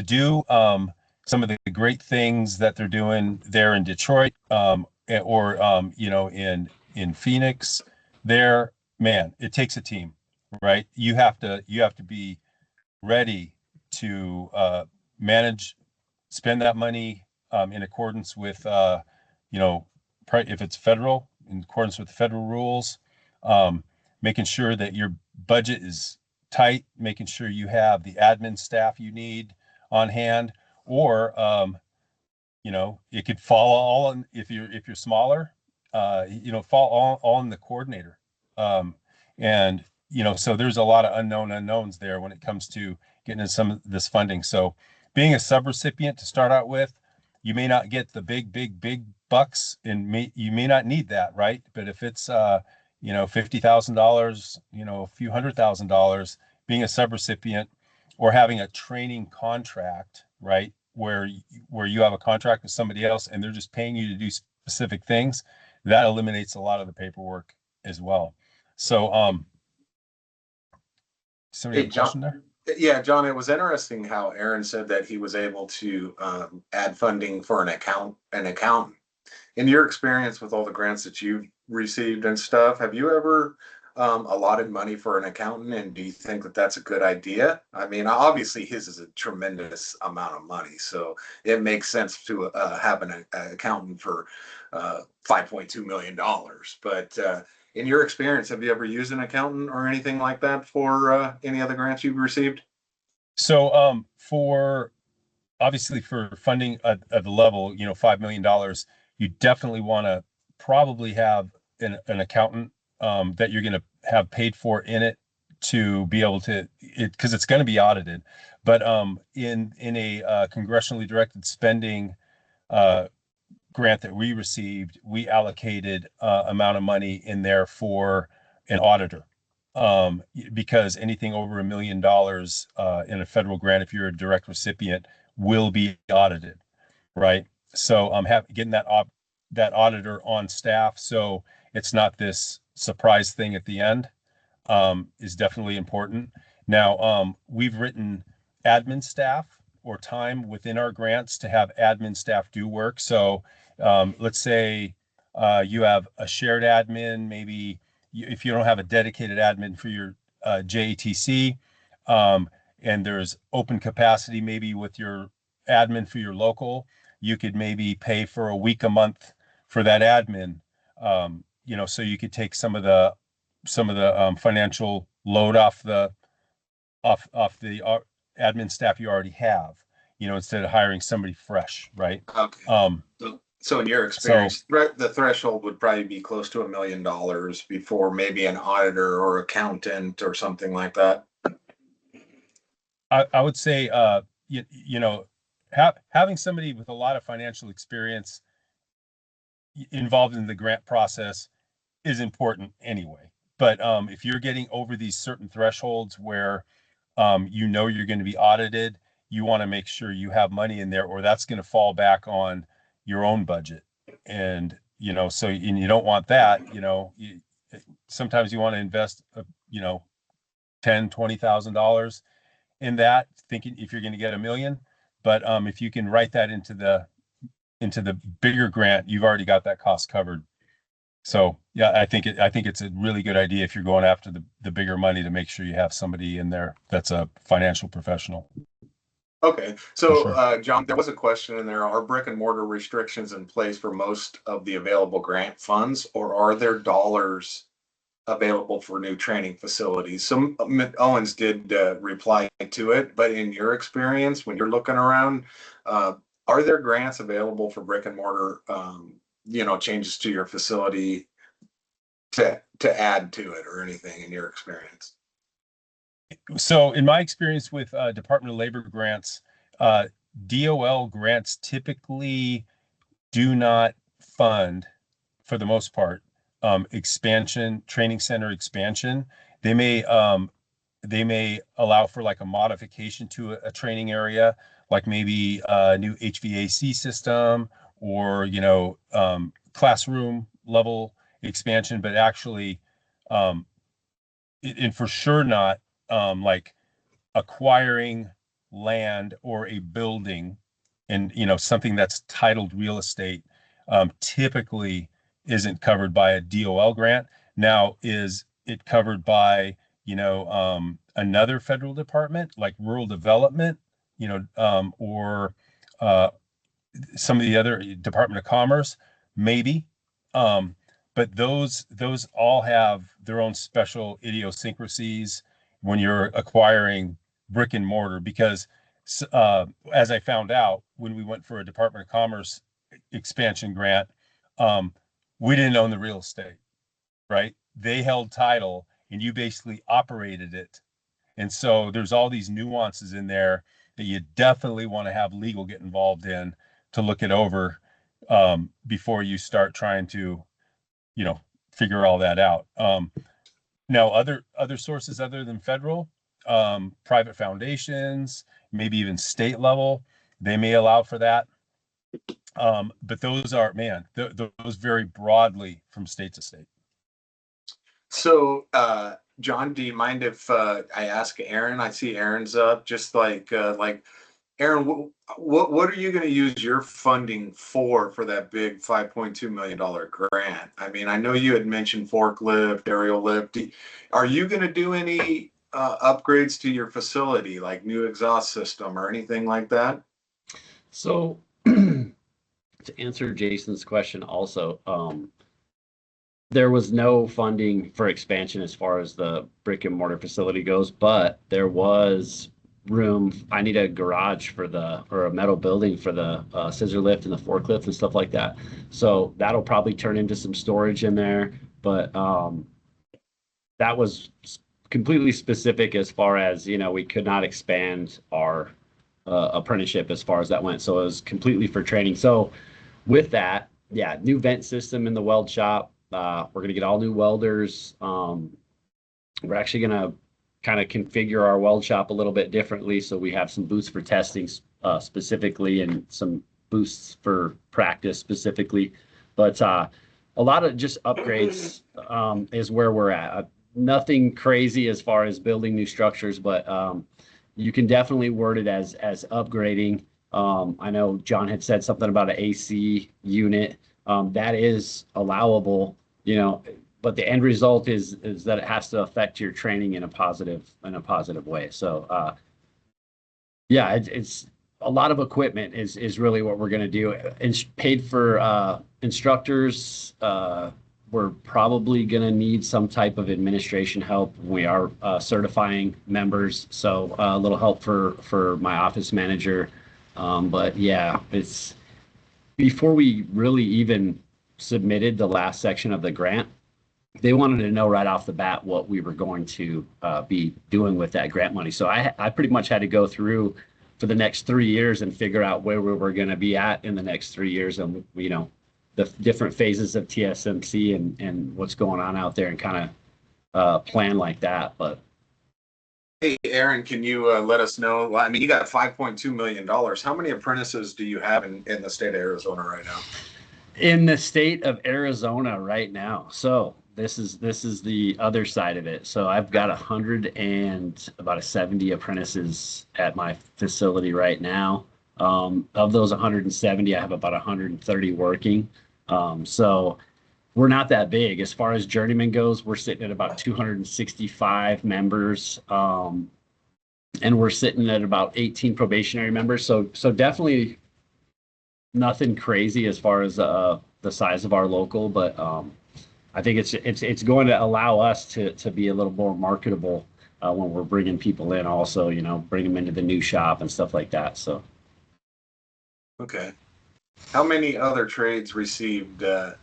do some of the great things that they're doing there in Detroit, or in Phoenix. There, man, it takes a team. Right. You have to be ready to spend that money in accordance with, if it's federal, in accordance with the federal rules, making sure that your budget is tight, making sure you have the admin staff you need on hand, or, it could fall all in, if you're smaller, fall all in the coordinator. And so there's a lot of unknowns there when it comes to getting into some of this funding. So being a sub-recipient to start out with, you may not get the big bucks and you may not need that, right? But if it's, $50,000, a few $100,000, being a sub-recipient or having a training contract, right? Where you have a contract with somebody else and they're just paying you to do specific things, that eliminates a lot of the paperwork as well. So, somebody have a question there? Yeah, John, it was interesting how Aaron said that he was able to add funding for an accountant. In your experience with all the grants that you've received and stuff, have you ever allotted money for an accountant, and do you think that that's a good idea? I mean, obviously his is a tremendous amount of money, so it makes sense to have an accountant for $5.2 million. But in your experience, have you ever used an accountant or anything like that for any other grants you've received? So obviously for funding at the level, $5 million, you definitely want to probably have an accountant that you're going to have paid for in it to be able to, because it's going to be audited. But in a congressionally directed spending grant that we received, we allocated amount of money in there for an auditor, because anything over $1 million in a federal grant, if you're a direct recipient, will be audited, right? So getting that auditor on staff, so it's not this surprise thing at the end, is definitely important. Now, we've written admin staff or time within our grants to have admin staff do work. So let's say you have a shared admin, maybe if you don't have a dedicated admin for your JATC, and there's open capacity maybe with your admin for your local, you could maybe pay for a week a month for that admin, so you could take some of the financial load off the admin staff you already have, instead of hiring somebody fresh, right? Okay. So in your experience, the threshold would probably be close to $1 million before maybe an auditor or accountant or something like that. I would say, having somebody with a lot of financial experience involved in the grant process is important anyway. But if you're getting over these certain thresholds where you're going to be audited, you want to make sure you have money in there, or that's going to fall back on your own budget. And so you don't want that. Sometimes you want to invest $10,000-$20,000 in that, thinking if you're going to get $1 million. But if you can write that into the bigger grant, you've already got that cost covered. So yeah, I think it's a really good idea if you're going after the bigger money to make sure you have somebody in there that's a financial professional. Okay, so Sure. John, there was a question in there. Are brick and mortar restrictions in place for most of the available grant funds, or are there dollars available for new training facilities? Some Owens did reply to it, but in your experience, when you're looking around, are there grants available for brick and mortar, changes to your facility to add to it or anything in your experience? So in my experience with Department of Labor grants, DOL grants typically do not fund, for the most part, expansion, training center expansion. They may allow for like a modification to a training area, like maybe a new HVAC system or classroom level expansion, but actually and for sure not like acquiring land or a building and something that's titled real estate typically isn't covered by a DOL grant. Now, is it covered by another federal department like rural development, or some of the other Department of Commerce? Maybe. But those all have their own special idiosyncrasies when you're acquiring brick and mortar, because as I found out when we went for a Department of Commerce expansion grant, we didn't own the real estate, right? They held title and you basically operated it. And so there's all these nuances in there that you definitely want to have legal get involved in to look it over before you start trying to figure all that out. Now, other sources other than federal, private foundations, maybe even state level, they may allow for that. But those are, those vary broadly from state to state. So, John, do you mind if I ask Aaron? I see Aaron's up. Just like Aaron, what are you going to use your funding for that big $5.2 million grant? I mean, I know you had mentioned forklift, aerial lift. Are you going to do any upgrades to your facility, like new exhaust system or anything like that? So to answer Jason's question also, there was no funding for expansion as far as the brick and mortar facility goes, but there was room. I need a garage or a metal building for the scissor lift and the forklift and stuff like that. So that'll probably turn into some storage in there, but that was completely specific as far as, we could not expand our apprenticeship as far as that went. So it was completely for training. So with that, new vent system in the weld shop. We're going to get all new welders. We're actually going to kind of configure our weld shop a little bit differently. So we have some booths for testing specifically and some booths for practice specifically. But a lot of just upgrades is where we're at. Nothing crazy as far as building new structures, but you can definitely word it as upgrading. I know John had said something about an AC unit. That is allowable, you know, but the end result is that it has to affect your training in a positive way. So yeah, it's a lot of equipment is really what we're going to do. It's paid for instructors. We're probably going to need some type of administration help. We are certifying members, so a little help for my office manager. But yeah, it's before we really even submitted the last section of the grant, they wanted to know right off the bat what we were going to be doing with that grant money. So I pretty much had to go through for the next 3 years and figure out where we were going to be at in the next 3 years, and you know, the different phases of TSMC and what's going on out there, and kind of plan like that. But hey, Aaron, can you let us know? I mean, you got $5.2 million. How many apprentices do you have in the state of Arizona right now? In the state of Arizona right now, so this is the other side of it. So I've got 70 apprentices at my facility right now. Of those 170, I have about 130 working. So we're not that big. As far as journeyman goes, we're sitting at about 265 members. And we're sitting at about 18 probationary members. So definitely nothing crazy as far as the size of our local, but I think it's going to allow us to be a little more marketable when we're bringing people in. Also, you know, bring them into the new shop and stuff like that. So, okay, how many other trades received the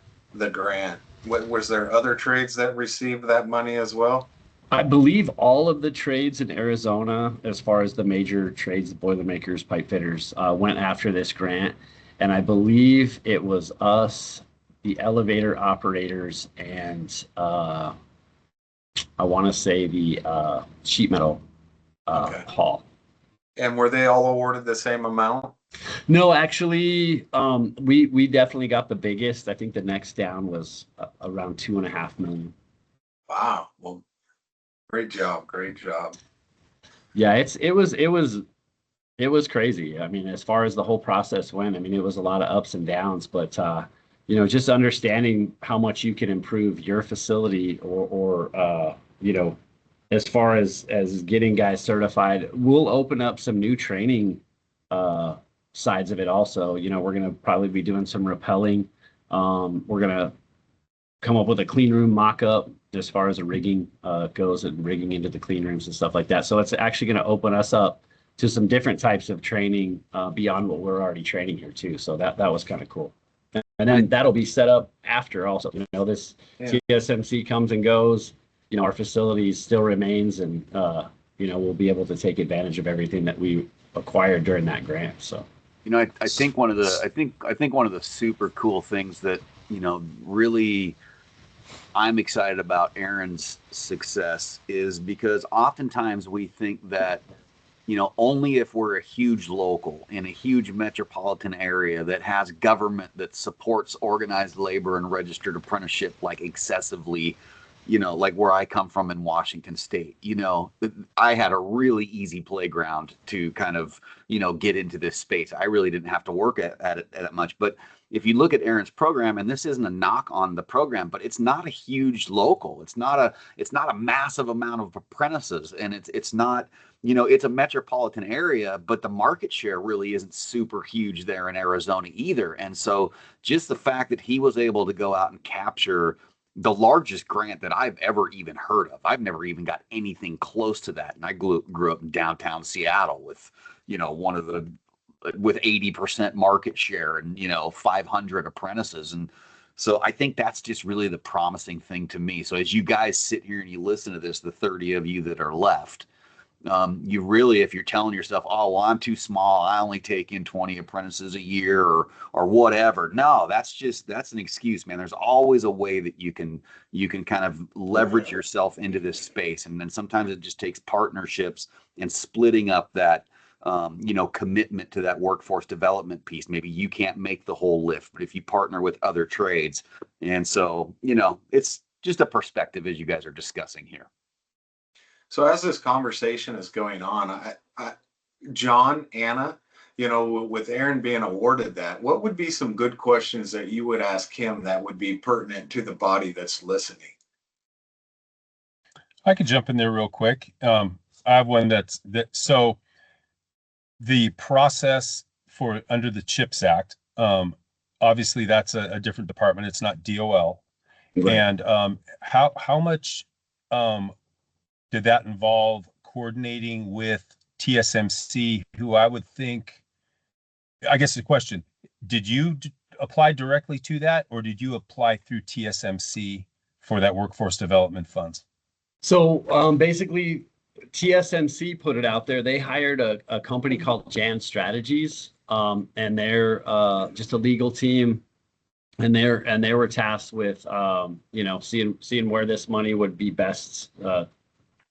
grant? Was there other trades that received that money as well? I believe all of the trades in Arizona, as far as the major trades, the Boilermakers, pipe fitters, went after this grant. And I believe it was us, the elevator operators, and I want to say the sheet metal haul. And were they all awarded the same amount? No, actually, we definitely got the biggest. I think the next down was around $2.5 million. Wow. Well, great job. Great job. Yeah, it was crazy. I mean, as far as the whole process went, I mean, it was a lot of ups and downs, but you know, just understanding how much you can improve your facility or you know, as far as getting guys certified, we'll open up some new training sides of it also. You know, we're going to probably be doing some rappelling. We're going to come up with a clean room mock-up as far as the rigging goes, and rigging into the clean rooms and stuff like that. So it's actually going to open us up to some different types of training beyond what we're already training here too. So that was kind of cool. And then that'll be set up after also. You know, this TSMC comes and goes. You know, our facility still remains, and you know, we'll be able to take advantage of everything that we acquired during that grant. So, you know, I think one of the super cool things that, you know, really I'm excited about Aaron's success is because oftentimes we think that, you know, only if we're a huge local in a huge metropolitan area that has government that supports organized labor and registered apprenticeship like excessively, you know, like where I come from in Washington State, you know, I had a really easy playground to kind of, you know, get into this space. I really didn't have to work at it that much. But if you look at Aaron's program, and this isn't a knock on the program, but it's not a huge local. It's not a massive amount of apprentices, and it's not, you know, it's a metropolitan area, but the market share really isn't super huge there in Arizona either. And so just the fact that he was able to go out and capture the largest grant that I've ever even heard of. I've never even got anything close to that. And I grew up in downtown Seattle with, you know, with 80% market share and, you know, 500 apprentices. And so I think that's just really the promising thing to me. So as you guys sit here and you listen to this, the 30 of you that are left, you really, if you're telling yourself, oh, well, I'm too small, I only take in 20 apprentices a year or whatever. No, that's an excuse, man. There's always a way that you can kind of leverage yourself into this space. And then sometimes it just takes partnerships and splitting up that, you know, commitment to that workforce development piece. Maybe you can't make the whole lift, but if you partner with other trades. And so, you know, it's just a perspective as you guys are discussing here. So as this conversation is going on, John, Anna, you know, with Aaron being awarded that, what would be some good questions that you would ask him that would be pertinent to the body that's listening? I could jump in there real quick. I have one so the process for under the CHIPS Act, obviously that's a different department. It's not DOL. Right. And how much did that involve coordinating with TSMC, who I would think, I guess the question, did you apply directly to that, or did you apply through TSMC for that workforce development funds? So basically, TSMC put it out there. They hired a company called Jan Strategies, and they're just a legal team, and they were tasked with you know, seeing where this money would be best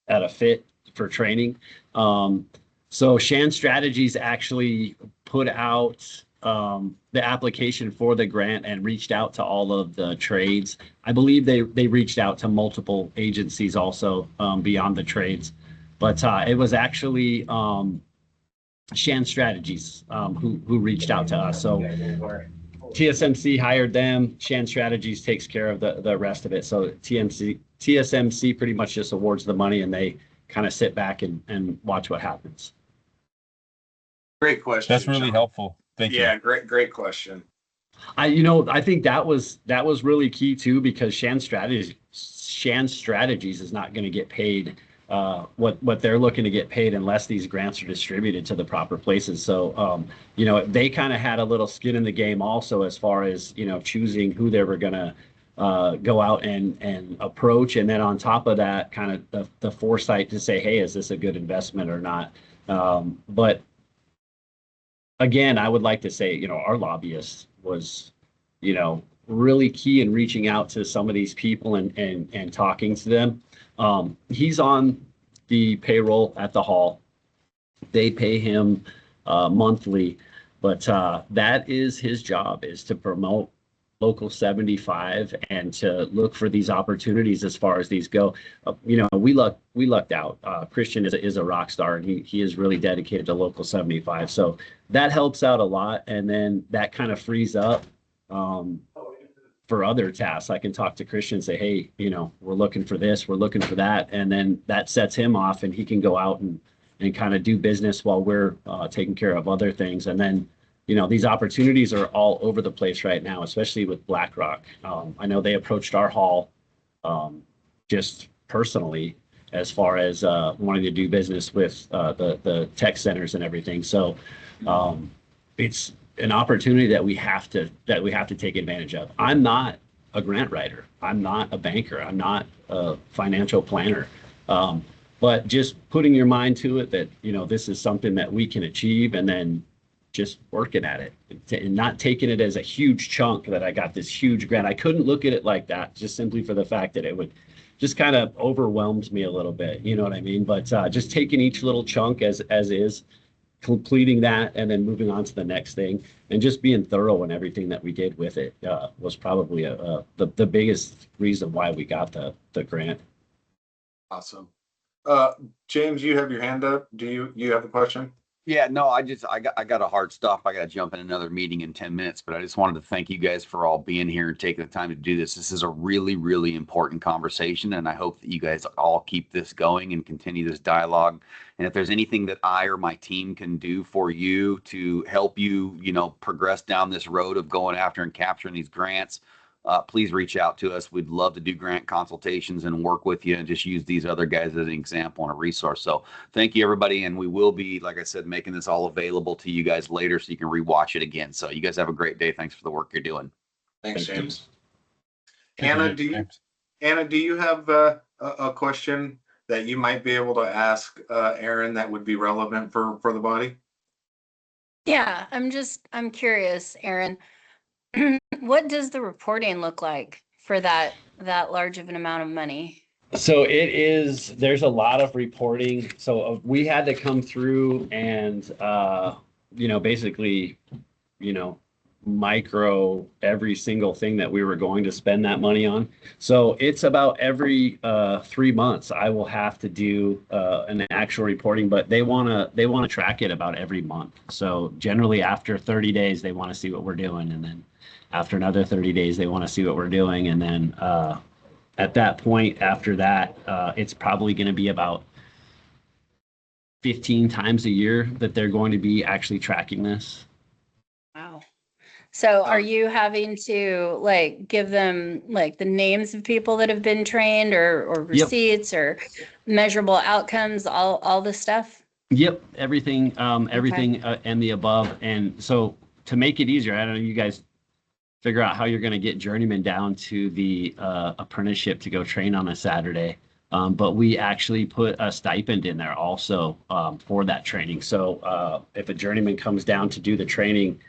at a fit for training. So Shan Strategies actually put out the application for the grant and reached out to all of the trades. I believe they reached out to multiple agencies also beyond the trades, but it was actually Shan Strategies who reached out to us. So TSMC hired them. Shan Strategies takes care of the rest of it. So TSMC pretty much just awards the money, and they kind of sit back and watch what happens. Great question. That's really John. helpful. Thank you. Yeah, great question. I think that was really key too, because Shan Strategies is not going to get paid what they're looking to get paid unless these grants are distributed to the proper places. So you know, they kind of had a little skin in the game also, as far as, you know, choosing who they were going to go out and approach, and then on top of that, kind of the foresight to say, hey, is this a good investment or not? But again, I would like to say, you know, our lobbyist was, you know, really key in reaching out to some of these people and talking to them. He's on the payroll at the hall. They pay him monthly, but that is his job, is to promote Local 75 and to look for these opportunities as far as these go. You know, we lucked out. Christian is a rock star, and he is really dedicated to Local 75. So that helps out a lot. And then that kind of frees up for other tasks. I can talk to Christian and say, hey, you know, we're looking for this, we're looking for that. And then that sets him off, and he can go out and kind of do business while we're taking care of other things. And then, you know, these opportunities are all over the place right now, especially with BlackRock. I know they approached our hall just personally, as far as wanting to do business with the tech centers and everything. So it's an opportunity that we have to take advantage of. I'm not a grant writer. I'm not a banker. I'm not a financial planner. But just putting your mind to it that, you know, this is something that we can achieve, and then just working at it and not taking it as a huge chunk that I got this huge grant. I couldn't look at it like that, just simply for the fact that it would just kind of overwhelms me a little bit. You know what I mean? But just taking each little chunk as is, completing that, and then moving on to the next thing, and just being thorough in everything that we did with it was probably the biggest reason why we got the grant. Awesome. James, you have your hand up. Do you have a question? Yeah, no, I got a hard stop. I got to jump in another meeting in 10 minutes, but I just wanted to thank you guys for all being here and taking the time to do this. This is a really, really important conversation, and I hope that you guys all keep this going and continue this dialogue. And if there's anything that I or my team can do for you to help you, you know, progress down this road of going after and capturing these grants, please reach out to us. We'd love to do grant consultations and work with you, and just use these other guys as an example and a resource. So thank you, everybody. And we will be, like I said, making this all available to you guys later, so you can rewatch it again. So you guys have a great day. Thanks for the work you're doing. Thanks, James. Thank you, Anna, James. Anna, do you have a question that you might be able to ask Aaron that would be relevant for the body? Yeah, I'm curious, Aaron. What does the reporting look like for that large of an amount of money? So there's a lot of reporting. So we had to come through and, you know, basically, you know, micro every single thing that we were going to spend that money on. So it's about every 3 months I will have to do an actual reporting, but they wanna track it about every month. So generally after 30 days they want to see what we're doing, and then after another 30 days they want to see what we're doing, and then at that point after that it's probably going to be about 15 times a year that they're going to be actually tracking this. Wow. So are you having to like give them like the names of people that have been trained or Yep. receipts or measurable outcomes, all this stuff? Yep, everything, and the above. And so to make it easier, I don't know, you guys figure out how you're going to get journeyman down to the apprenticeship to go train on a Saturday. But we actually put a stipend in there also for that training. So if a journeyman comes down to do the training,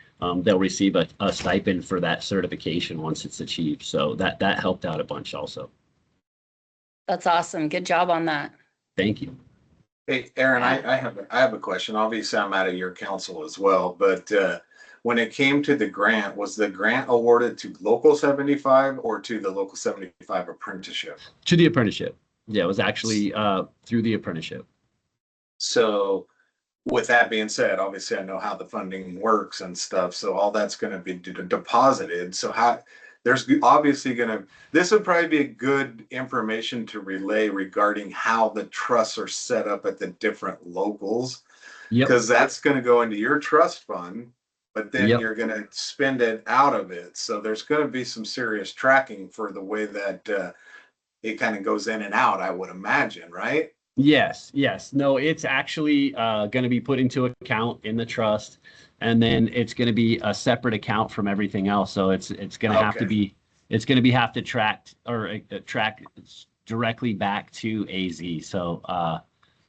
they'll receive a stipend for that certification once it's achieved. So that helped out a bunch also. That's awesome. Good job on that. Thank you. Hey, Aaron, I have a question. Obviously, I'm out of your council as well, but when it came to the grant, was the grant awarded to Local 75 or to the Local 75 apprenticeship? To the apprenticeship. Yeah, it was actually through the apprenticeship. So with that being said, obviously I know how the funding works and stuff. So all that's going to be deposited. So there's obviously this would probably be a good information to relay regarding how the trusts are set up at the different locals. Yep. Because that's going to go into your trust fund, but then Yep. you're going to spend it out of it. So there's going to be some serious tracking for the way that it kind of goes in and out, I would imagine, right? Yes. No, it's actually going to be put into account in the trust, and then it's going to be a separate account from everything else. So it's going to have to be track directly back to AZ. So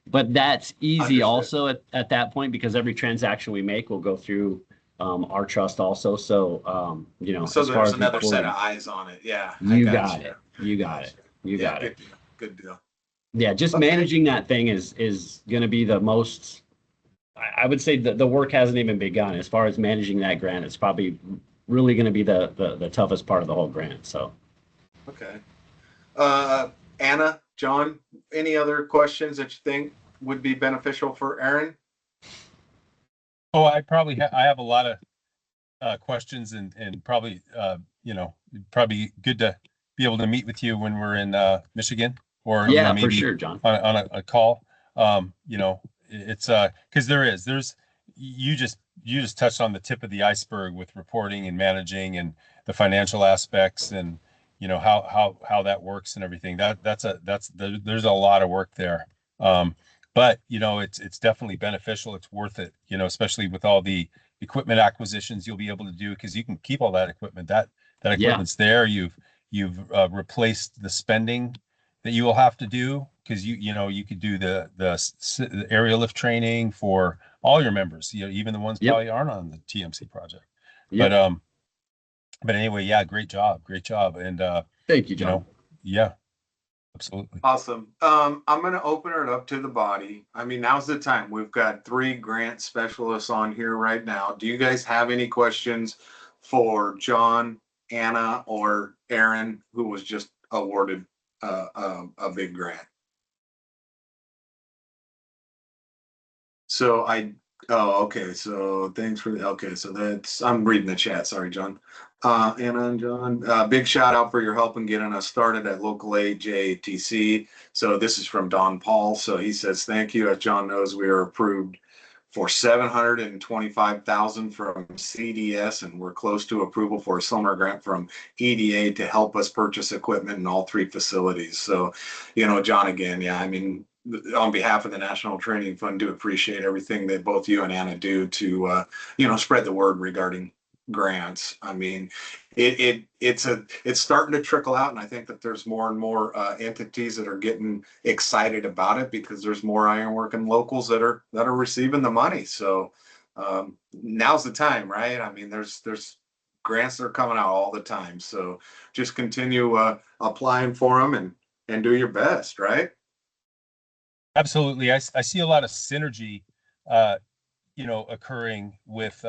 but that's easy. Understood. Also at that point, because every transaction we make will go through our trust also. So So as far there's as another set reporting, of eyes on it. Yeah. you got it. You got it. Good deal. Good deal. Yeah, just Okay. managing that thing is going to be the most, I would say the work hasn't even begun. As far as managing that grant, it's probably really going to be the toughest part of the whole grant. So. Okay. Anna, John, any other questions that you think would be beneficial for Aaron? Oh, I have a lot of questions and probably probably good to be able to meet with you when we're in Michigan, or yeah, maybe for sure, John. on a call. It's because you just touched on the tip of the iceberg with reporting and managing and the financial aspects, and how that works and everything. There's a lot of work there. But it's definitely beneficial. It's worth it, especially with all the equipment acquisitions you'll be able to do, because you can keep all that equipment. That equipment's there. You've replaced the spending that you will have to do, because you could do the aerial lift training for all your members, even the ones probably aren't on the TMC project. Yep. But anyway, yeah, great job. And thank you, John. Yeah, absolutely. Awesome. I'm going to open it up to the body. I mean, now's the time. We've got 3 grant specialists on here right now. Do you guys have any questions for John, Anna, or Aaron, who was just awarded a big grant? So okay. So thanks for so I'm reading the chat. Sorry, John. Anna and John, big shout out for your help in getting us started at local AJTC. So this is from Don Paul. So he says, thank you. As John knows, we are approved for $725,000 from CDS, and we're close to approval for a summer grant from EDA to help us purchase equipment in all 3 facilities. So, John, again, yeah, I mean, on behalf of the National Training Fund, do appreciate everything that both you and Anna do to, spread the word regarding grants. I mean, it's starting to trickle out, and I think that there's more and more entities that are getting excited about it, because there's more ironwork and locals that are receiving the money. So now's the time, right? I mean, there's grants that are coming out all the time. So just continue applying for them and do your best, right? Absolutely. I see a lot of synergy, occurring with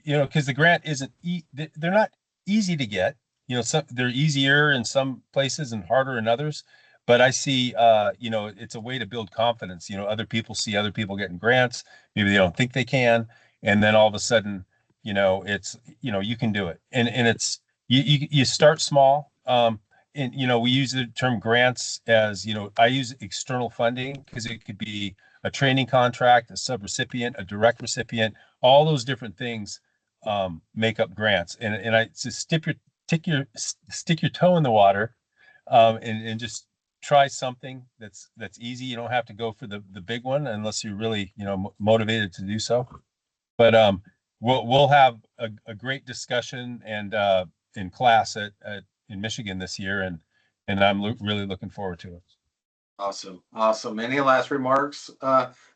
because the grant isn't, they're not easy to get. They're easier in some places and harder in others. But I see, it's a way to build confidence. Other people see other people getting grants. Maybe they don't think they can. And then all of a sudden, it's, you can do it. And it's, you start small. And, we use the term grants as, I use external funding because it could be a training contract, a subrecipient, a direct recipient, all those different things make up grants. And I just stick your toe in the water and just try something that's easy. You don't have to go for the big one unless you're really, motivated to do so. But we'll have a great discussion and in class in Michigan this year, and I'm really looking forward to it. Awesome. Any last remarks,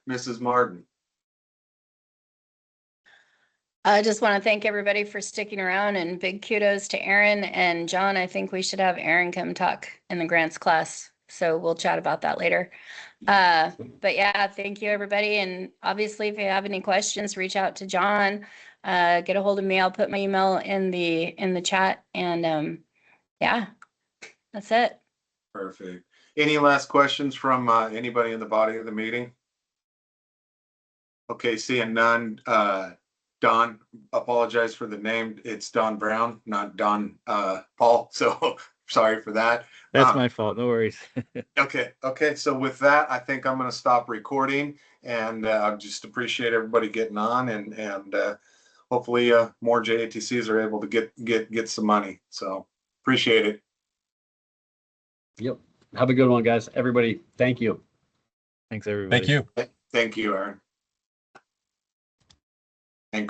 Mrs. Martin? I just want to thank everybody for sticking around, and big kudos to Aaron and John. I think we should have Aaron come talk in the grants class. So we'll chat about that later. But yeah, thank you everybody. And obviously if you have any questions, reach out to John, get a hold of me. I'll put my email in the chat, and yeah, that's it. Perfect. Any last questions from anybody in the body of the meeting? Okay, seeing none. Don, apologize for the name. It's Don Brown, not Don Paul. So sorry for that. That's my fault. No worries. Okay. So with that, I think I'm going to stop recording, and I just appreciate everybody getting on, and hopefully more JATCs are able to get some money. So appreciate it. Yep. Have a good one, guys. Everybody, thank you. Thanks, everybody. Thank you. Thank you, Aaron. And